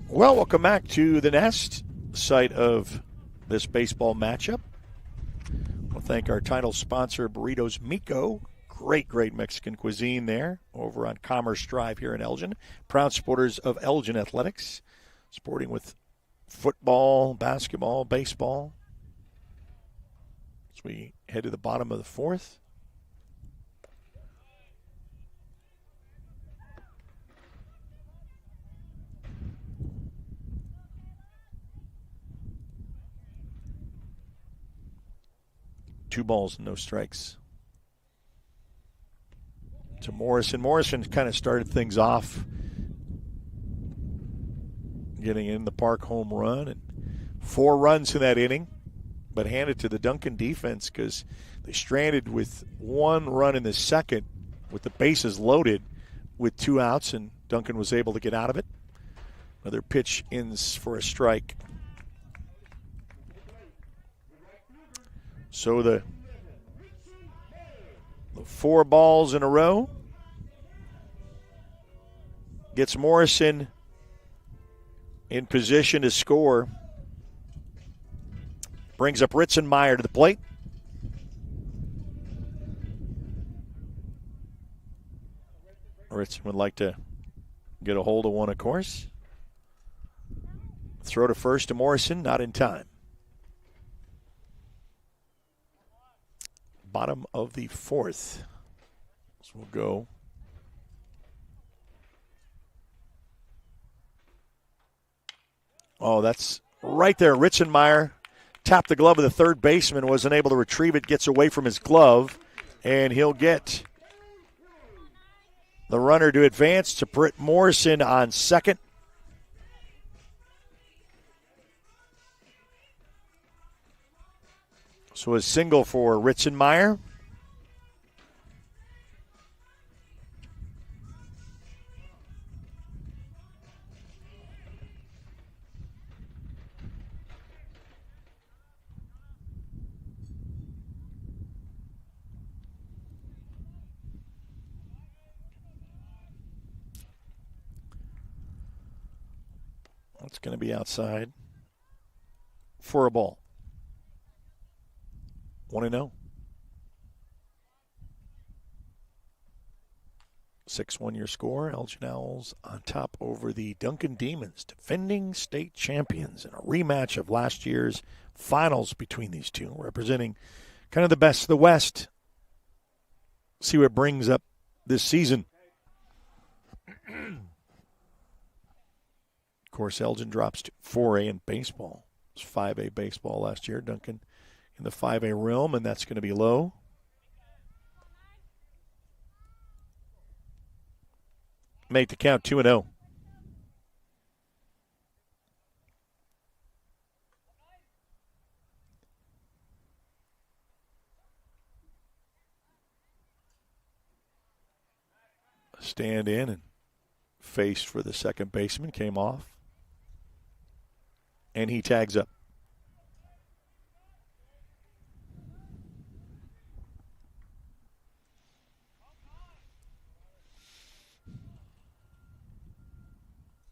Well, welcome back to the Nest, site of this baseball matchup. We'll thank our title sponsor, Burritos Miko. Great Mexican cuisine there over on Commerce Drive here in Elgin. Proud supporters of Elgin Athletics. Sporting with football, basketball, baseball. As we head to the bottom of the 4th. Two balls and no strikes to Morrison. Morrison kind of started things off getting in the park home run and 4 runs in that inning, but handed to the Duncan defense because they stranded with 1 run in the second with the bases loaded with 2 outs, and Duncan was able to get out of it. Another pitch ends for a strike. So the 4 balls in a row gets Morrison in position to score. Brings up Ritzenmeyer to the plate. Ritson would like to get a hold of one, of course. Throw to first to Morrison, not in time. Bottom of the 4th. So we'll go. Oh, that's right there. Ritzenmeyer tapped the glove of the third baseman, wasn't able to retrieve it, gets away from his glove, and he'll get the runner to advance to Britt Morrison on second. So a single for Ritzenmeyer. It's going to be outside for a ball. 1-0. 6-1 your score. Elgin Owls on top over the Duncan Demons, defending state champions in a rematch of last year's finals between these two, representing kind of the best of the West. See what it brings up this season. Of course, Elgin drops to 4A in baseball. It was 5A baseball last year. Duncan in the 5A realm, and that's going to be low. Make the count 2-0. Stand in and face for the second baseman came off. And he tags up.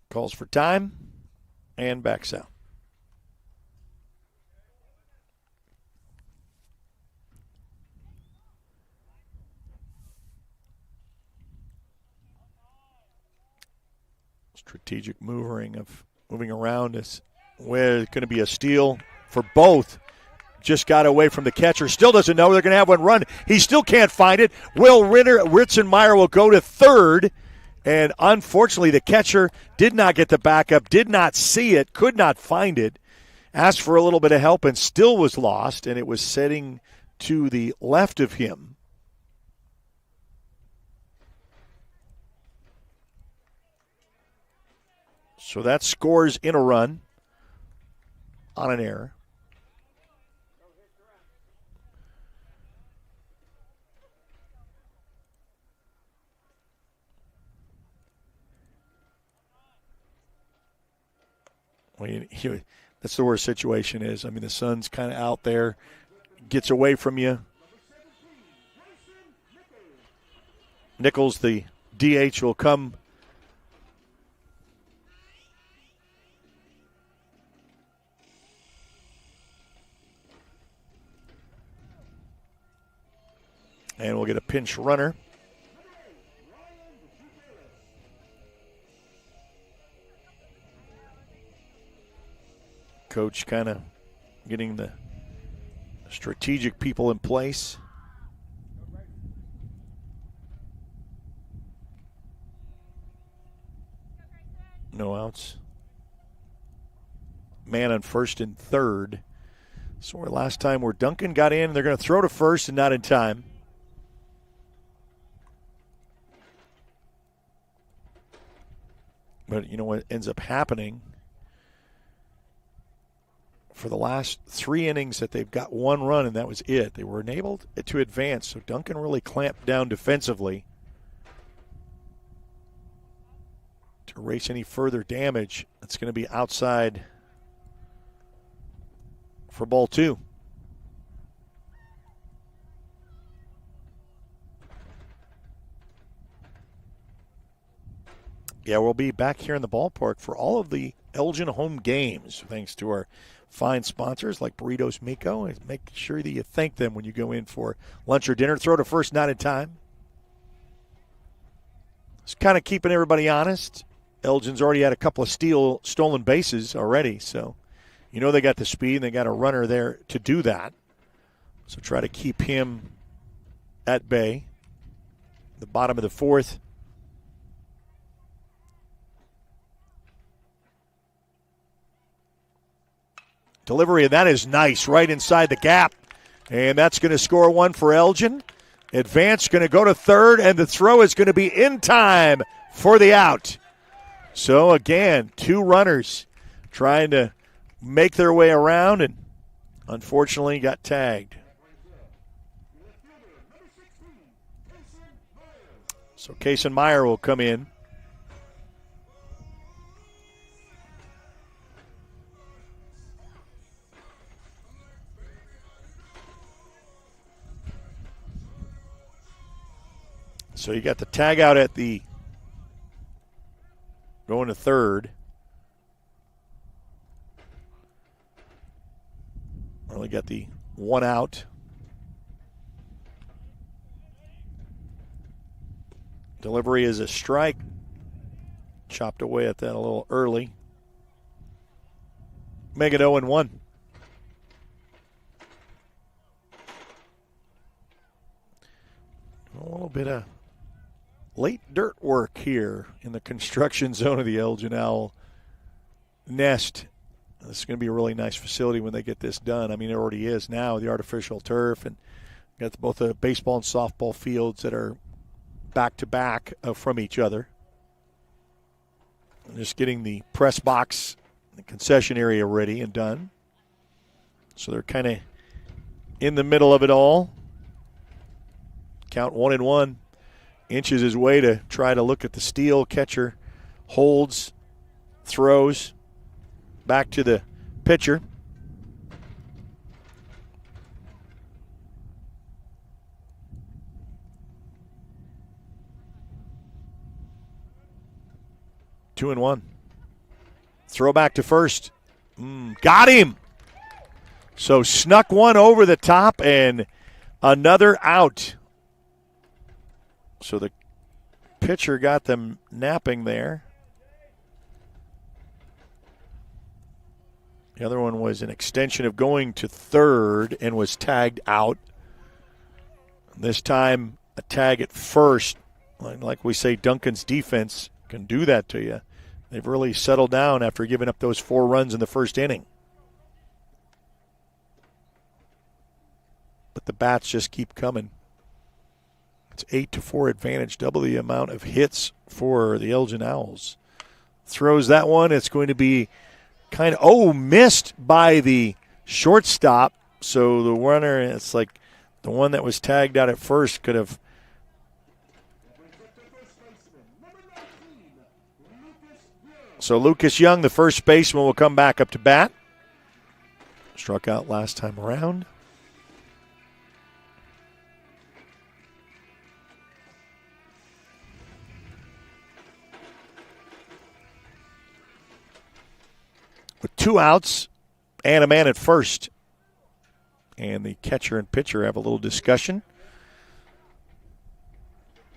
Calls for time and backs out. Strategic moving around is where it's going to be a steal for both. Just got away from the catcher. Still doesn't know they're going to have one run. He still can't find it. Will Ritzenmeyer will go to third. And unfortunately, the catcher did not get the backup, did not see it, could not find it. Asked for a little bit of help and still was lost. And it was setting to the left of him. So that scores in a run on an error. Well, that's the worst situation is. I mean, the sun's kind of out there, gets away from you. Nichols, the DH, will come. And we'll get a pinch runner. Coach kind of getting the strategic people in place. No outs. Man on first and third. So last time where Duncan got in, they're going to throw to first and not in time. But you know what ends up happening? For the last 3 innings that they've got one run, and that was it. They were enabled to advance, so Duncan really clamped down defensively to erase any further damage. That's going to be outside for ball 2. Yeah, we'll be back here in the ballpark for all of the Elgin home games, thanks to our fine sponsors like Burritos Miko. And make sure that you thank them when you go in for lunch or dinner. Throw to first, not in time. It's kind of keeping everybody honest. Elgin's already had a couple of stolen bases already, so you know they got the speed and they got a runner there to do that. So try to keep him at bay. The bottom of the 4th. Delivery, and that is nice, right inside the gap. And that's going to score one for Elgin. Advance going to go to third, and the throw is going to be in time for the out. So, again, 2 runners trying to make their way around and unfortunately got tagged. So Kason Meyer will come in. So you got the tag out at the going to third. Only got the 1 out. Delivery is a strike. Chopped away at that a little early. Make it 0-1. A little bit of late dirt work here in the construction zone of the Elgin Owl nest. This is going to be a really nice facility when they get this done. I mean, it already is now, the artificial turf, and got both the baseball and softball fields that are back-to-back from each other. And just getting the press box, the concession area ready and done. So they're kind of in the middle of it all. Count 1-1. Inches his way to try to look at the steal. Catcher holds, throws back to the pitcher. Two and one. Throw back to first. Got him. So snuck one over the top and another out. So the pitcher got them napping there. The other one was an extension of going to third and was tagged out. This time a tag at first. Like we say, Duncan's defense can do that to you. They've really settled down after giving up those 4 runs in the first inning. But the bats just keep coming. It's 8-4 advantage, double the amount of hits for the Elgin Owls. Throws that one. It's going to be kind of, missed by the shortstop. So the runner, it's like the one that was tagged out at first could have. So Lucas Young, the first baseman, will come back up to bat. Struck out last time around. With 2 outs and a man at first. And the catcher and pitcher have a little discussion,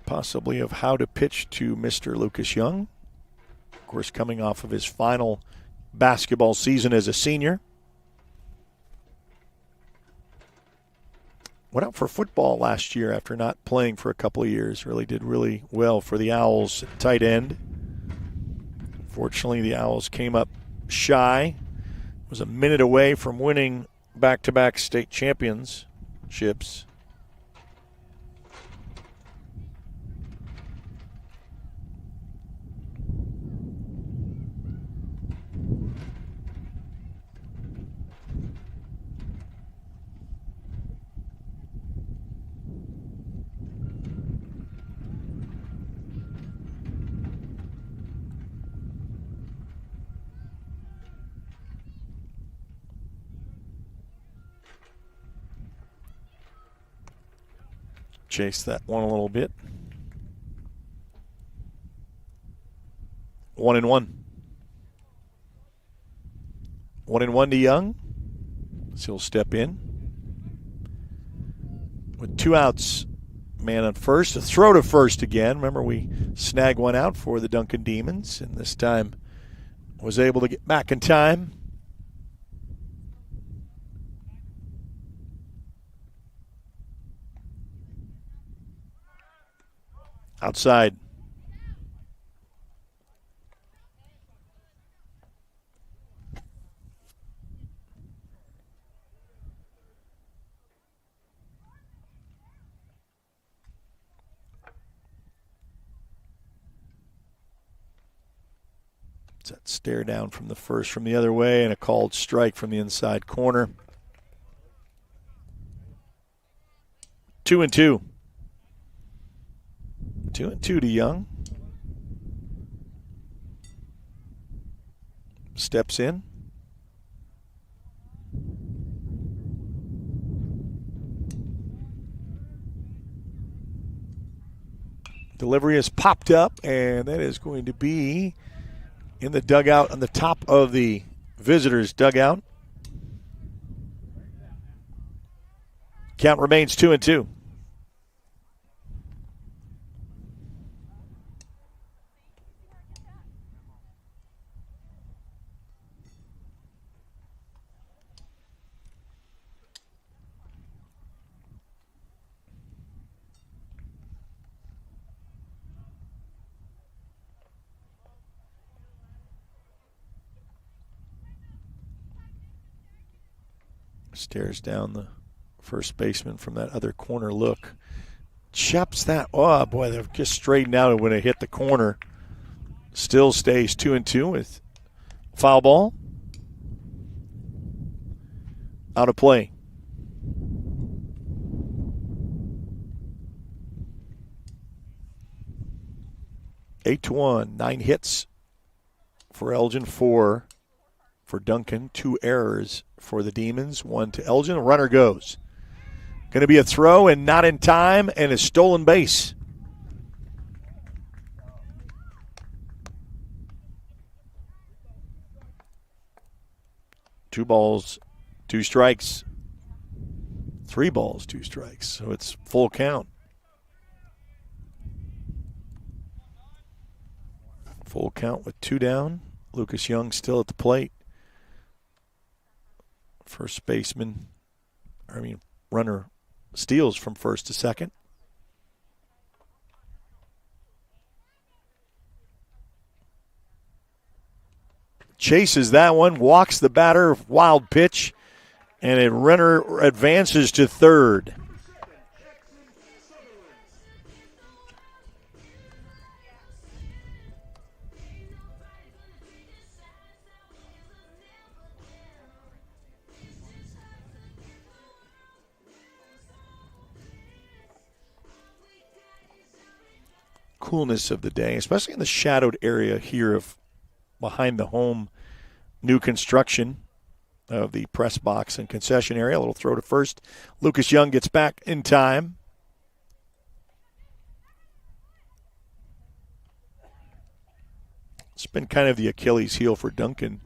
possibly of how to pitch to Mr. Lucas Young. Of course, coming off of his final basketball season as a senior. Went out for football last year after not playing for a couple of years. Really did really well for the Owls at tight end. Fortunately, the Owls came up shy. Was a minute away from winning back-to-back state championships. Chase that one a little bit. 1-1. 1-1 to Young. So he'll step in. With 2 outs, man on first. A throw to first again. Remember, we snagged one out for the Duncan Demons, and this time was able to get back in time. Outside. It's that stare down from the first from the other way and a called strike from the inside corner. 2-2. 2-2 to Young. Steps in. Delivery has popped up, and that is going to be in the dugout on the top of the visitors' dugout. Count remains 2-2. Stares down the first baseman from that other corner look. Chops that. Oh, boy, they've just straightened out when it hit the corner. Still stays 2-2 with foul ball. Out of play. Eight to 1. 9 hits for Elgin, 4 for Duncan. 2 errors for the Demons. 1 to Elgin. A runner goes. Going to be a throw and not in time, and a stolen base. Two balls, 2 strikes. 3 balls, 2 strikes. So it's full count. Full count with 2 down. Lucas Young still at the plate. First baseman, runner steals from first to second. Chases that one, walks the batter, wild pitch, and a runner advances to third. Coolness of the day, especially in the shadowed area here of behind the home new construction of the press box and concession area. A little throw to first. Lucas Young gets back in time. It's been kind of the Achilles heel for Duncan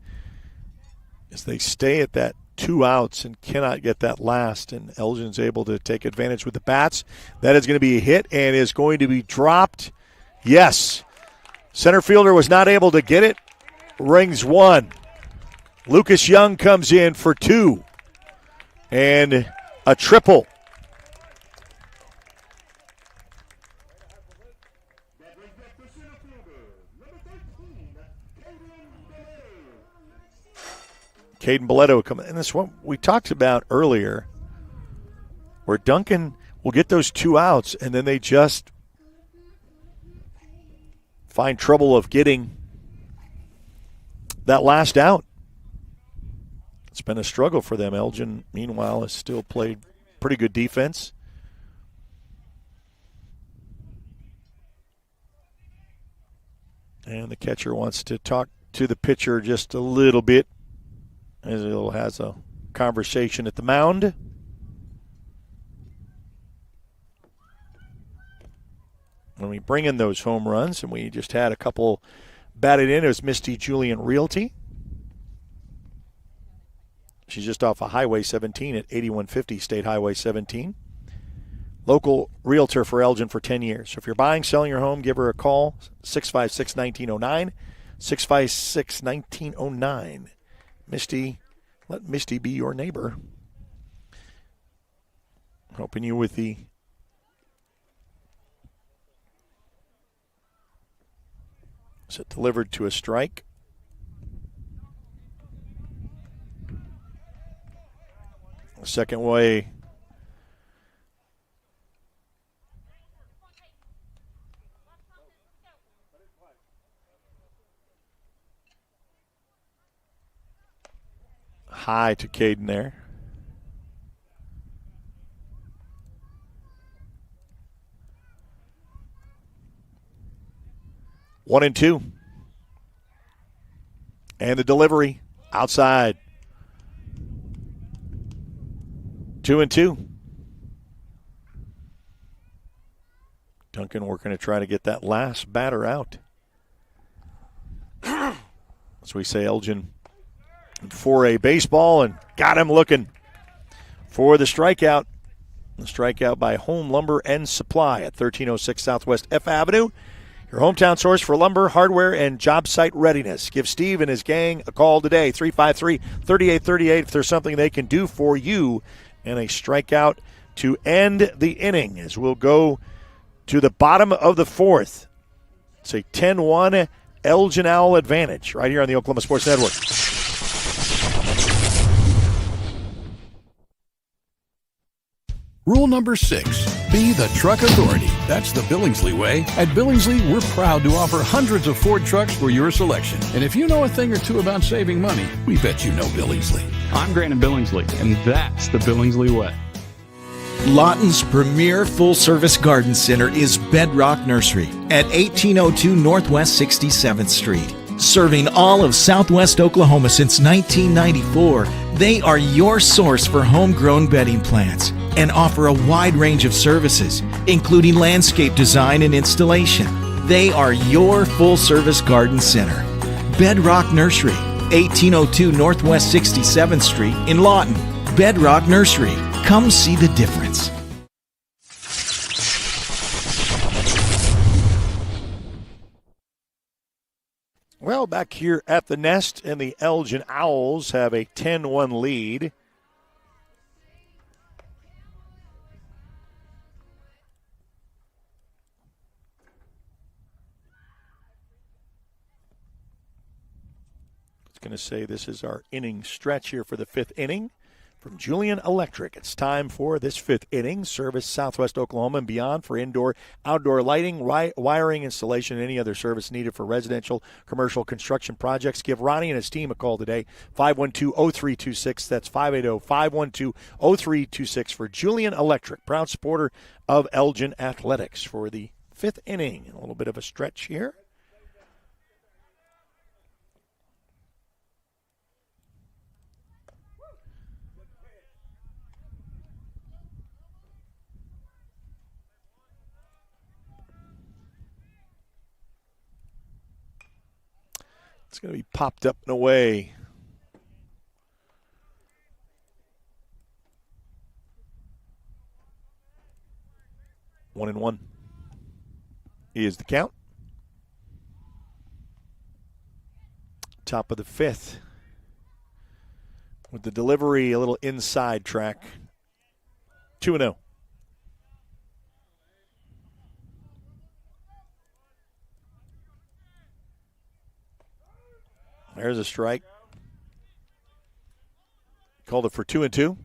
as they stay at that 2 outs and cannot get that last, and Elgin's able to take advantage with the bats. That is going to be a hit and is going to be dropped. Yes. Center fielder was not able to get it. Rings 1. Lucas Young comes in for 2. And a triple. Caden Boleto coming. And that's what we talked about earlier, where Duncan will get those 2 outs, and then they just find trouble of getting that last out. It's been a struggle for them. Elgin, meanwhile, has still played pretty good defense. And the catcher wants to talk to the pitcher just a little bit as he has a conversation at the mound. When we bring in those home runs, and we just had a couple batted in, it was Misty Julian Realty. She's just off of Highway 17 at 8150 State Highway 17. Local realtor for Elgin for 10 years. So if you're buying, selling your home, give her a call, 656-1909, 656-1909. Misty, let Misty be your neighbor. Helping you with the is it delivered to a strike? Second way. high to Caden there. One and two. And the delivery outside. 2-2. Duncan working to try to get that last batter out. As we say, Elgin for a baseball and got him looking for the strikeout. The strikeout by Home Lumber and Supply at 1306 Southwest F Avenue. Your hometown source for lumber, hardware, and job site readiness. Give Steve and his gang a call today, 353-3838, if there's something they can do for you. And a strikeout to end the inning as we'll go to the bottom of the fourth. It's a 10-1 Elgin Owl advantage right here on the Oklahoma Sports Network. Rule number 6, be the truck authority. That's the Billingsley way. At Billingsley, we're proud to offer hundreds of Ford trucks for your selection. And if you know a thing or two about saving money, we bet you know Billingsley. I'm Grant Billingsley, and that's the Billingsley way. Lawton's premier full-service garden center is Bedrock Nursery at 1802 Northwest 67th Street. Serving all of Southwest Oklahoma since 1994, they are your source for homegrown bedding plants and offer a wide range of services, including landscape design and installation. They are your full-service garden center. Bedrock Nursery, 1802 Northwest 67th Street in Lawton. Bedrock Nursery. Come see the difference. Well, back here at the Nest, and the Elgin Owls have a 10-1 lead. It's going to say this is our inning stretch here for the fifth inning. From Julian Electric, it's time for this fifth inning. Service Southwest Oklahoma and beyond for indoor, outdoor lighting, wiring, installation, and any other service needed for residential, commercial construction projects. Give Ronnie and his team a call today, 512-0326. That's 580-512-0326 for Julian Electric, proud supporter of Elgin Athletics for the fifth inning. A little bit of a stretch here. It's going to be popped up and away. One and one. Is the count. Top of the fifth. With the delivery a little inside track. 2-0. There's a strike. Called it for 2-2.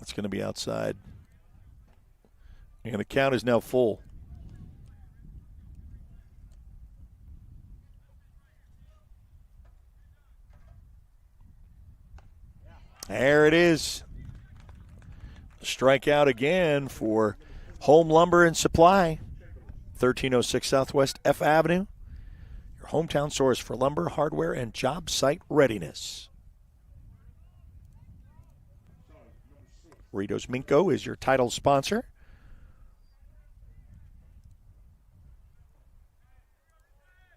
It's going to be outside. And the count is now full. There it is. Strikeout again for Home Lumber and Supply, 1306 Southwest F Avenue, your hometown source for lumber, hardware, and job site readiness. Ritos Minco is your title sponsor.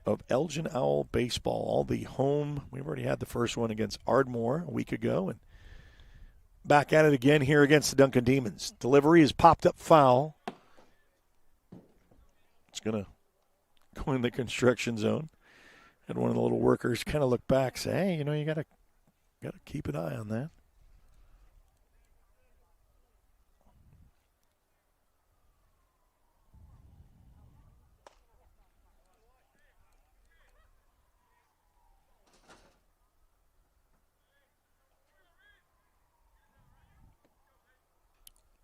Of Elgin Owl Baseball. All the home, we've already had the first one against Ardmore a week ago, and back at it again here against the Duncan Demons. Delivery is popped up foul. It's going to go in the construction zone. And one of the little workers kind of look back, say, hey, you got to keep an eye on that.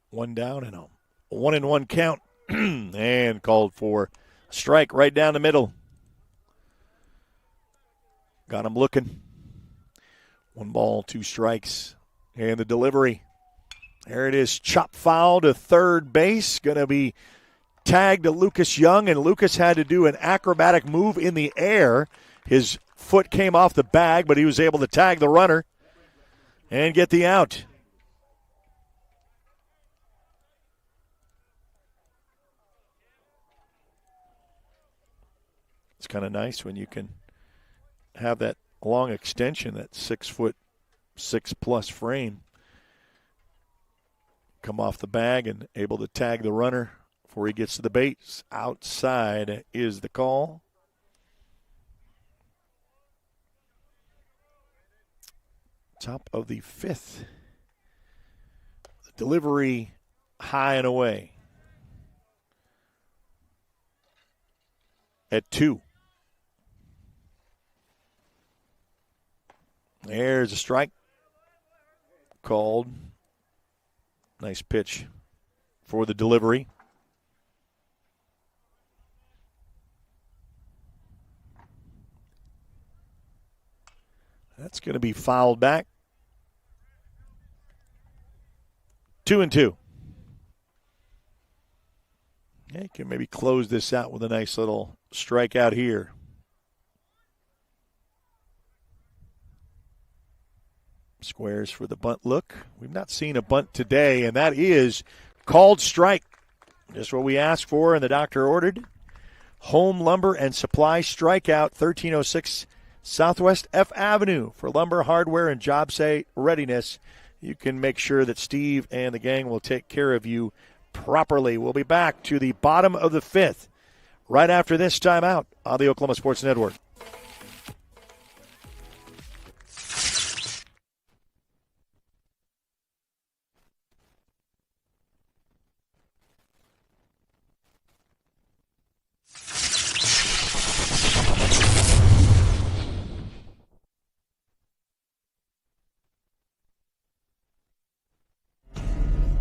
One down and a 1-1 count. and called for a strike right down the middle. Got him looking. 1 ball, 2 strikes. And the delivery. There it is. Chop foul to third base. Going to be tagged to Lucas Young, and Lucas had to do an acrobatic move in the air. His foot came off the bag, but he was able to tag the runner and get the out. It's kind of nice when you can have that long extension, that 6'6" frame, come off the bag and able to tag the runner before he gets to the base. Outside is the call. Top of the 5th. The delivery high and away. At 2. There's a strike called. Nice pitch for the delivery. That's going to be fouled back. 2-2. Yeah, you can maybe close this out with a nice little strikeout here. Squares for the bunt look. We've not seen a bunt today, and that is called strike. Just what we asked for and the doctor ordered. Home Lumber and Supply strikeout, 1306 Southwest F Avenue. For lumber, hardware, and job site readiness, you can make sure that Steve and the gang will take care of you properly. We'll be back to the bottom of the 5th right after this timeout on the Oklahoma Sports Network.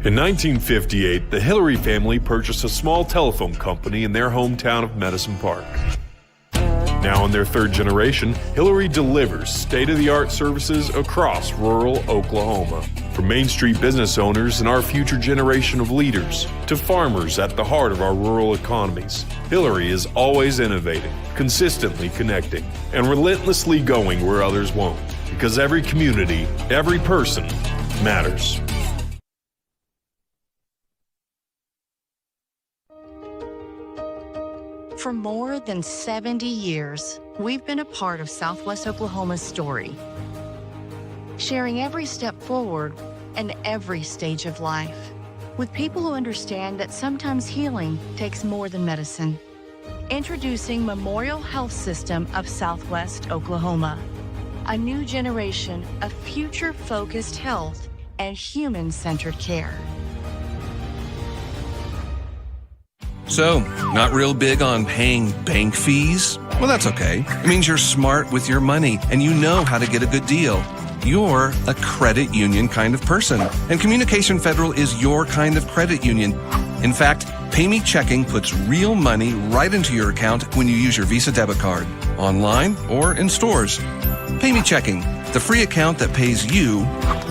In 1958, the Hillary family purchased a small telephone company in their hometown of Medicine Park. Now in their 3rd generation, Hillary delivers state-of-the-art services across rural Oklahoma. From Main Street business owners and our future generation of leaders to farmers at the heart of our rural economies, Hillary is always innovating, consistently connecting, and relentlessly going where others won't. Because every community, every person matters. For more than 70 years, we've been a part of Southwest Oklahoma's story, sharing every step forward and every stage of life, with people who understand that sometimes healing takes more than medicine. Introducing Memorial Health System of Southwest Oklahoma, a new generation of future-focused health and human-centered care. So, not real big on paying bank fees? Well, that's okay. It means you're smart with your money and you know how to get a good deal. You're a credit union kind of person, and Communication Federal is your kind of credit union. In fact, Pay Me Checking puts real money right into your account when you use your Visa debit card, online or in stores. Pay Me Checking, the free account that pays you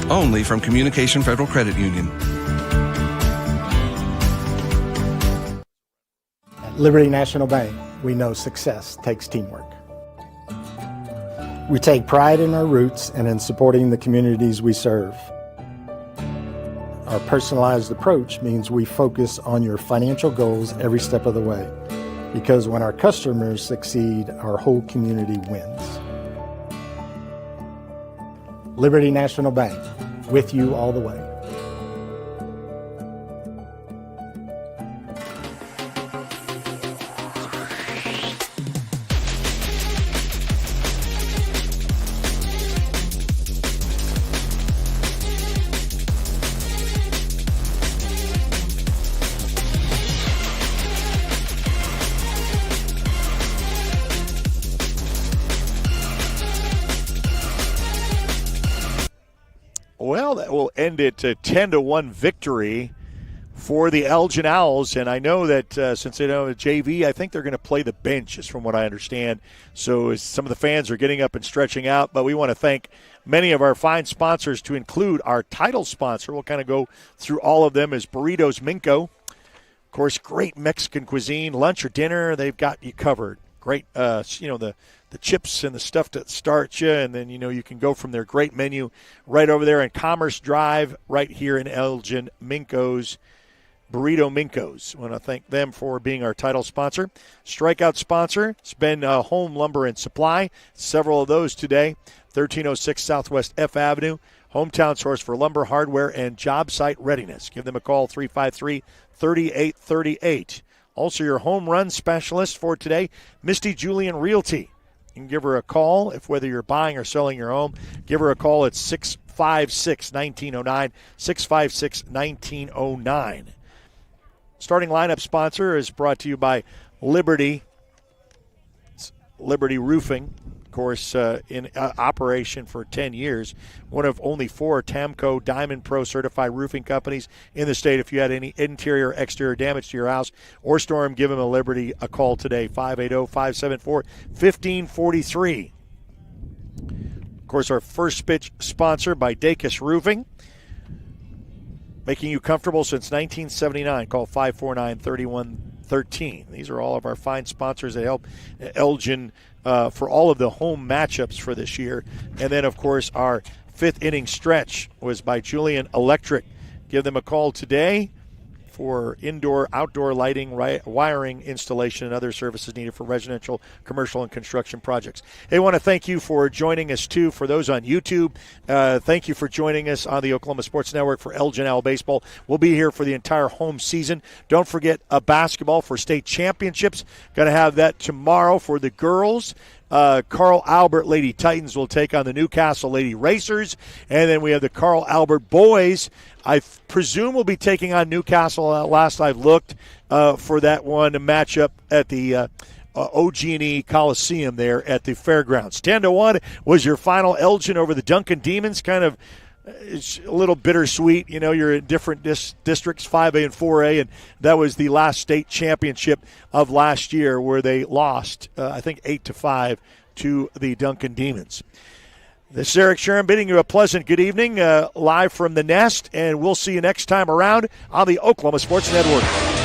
only from Communication Federal Credit Union. Liberty National Bank, we know success takes teamwork. We take pride in our roots and in supporting the communities we serve. Our personalized approach means we focus on your financial goals every step of the way, because when our customers succeed, our whole community wins. Liberty National Bank, with you all the way. Well, that will end it to 10-1 victory for the Elgin Owls. And I know that since they don't have JV, I think they're going to play the bench, is from what I understand. So some of the fans are getting up and stretching out. But we want to thank many of our fine sponsors, to include our title sponsor. We'll kind of go through all of them, as Burritos Minco. Of course, great Mexican cuisine, lunch or dinner, they've got you covered. Great, the chips and the stuff to start you, and then, you can go from their great menu right over there in Commerce Drive right here in Elgin. Minco's, Burrito Minco's. I want to thank them for being our title sponsor. Strikeout sponsor, it's been Home Lumber and Supply. Several of those today. 1306 Southwest F Avenue. Hometown source for lumber, hardware, and job site readiness. Give them a call, 353-3838. Also, your home run specialist for today, Misty Julian Realty. You can give her a call whether you're buying or selling your home. Give her a call at 656-1909, 656-1909. Starting lineup sponsor is brought to you by Liberty Roofing. Of course, in operation for 10 years, one of only 4 TAMCO Diamond Pro certified roofing companies in the state. If you had any interior or exterior damage to your house or storm, give them a Liberty a call today, 580-574-1543. Of course, our first pitch sponsor by Dacus Roofing, making you comfortable since 1979. Call 549-3113. These are all of our fine sponsors that help Elgin for all of the home matchups for this year. And then, of course, our fifth inning stretch was by Julian Electric. Give them a call today for indoor, outdoor lighting, wiring, installation, and other services needed for residential, commercial, and construction projects. They want to thank you for joining us, too, for those on YouTube. Thank you for joining us on the Oklahoma Sports Network for Elgin Owl Baseball. We'll be here for the entire home season. Don't forget basketball for state championships. Going to have that tomorrow for the girls. Carl Albert Lady Titans will take on the Newcastle Lady Racers. And then we have the Carl Albert boys. I presume we'll be taking on Newcastle, last I've looked, for that one matchup at the OG&E Coliseum there at the fairgrounds. 10-1 was your final. Elgin over the Duncan Demons. Kind of it's a little bittersweet. You're in different districts, 5A and 4A, and that was the last state championship of last year where they lost, I think, 8-5 to the Duncan Demons. This is Eric Sherman bidding you a pleasant good evening live from the Nest, and we'll see you next time around on the Oklahoma Sports Network.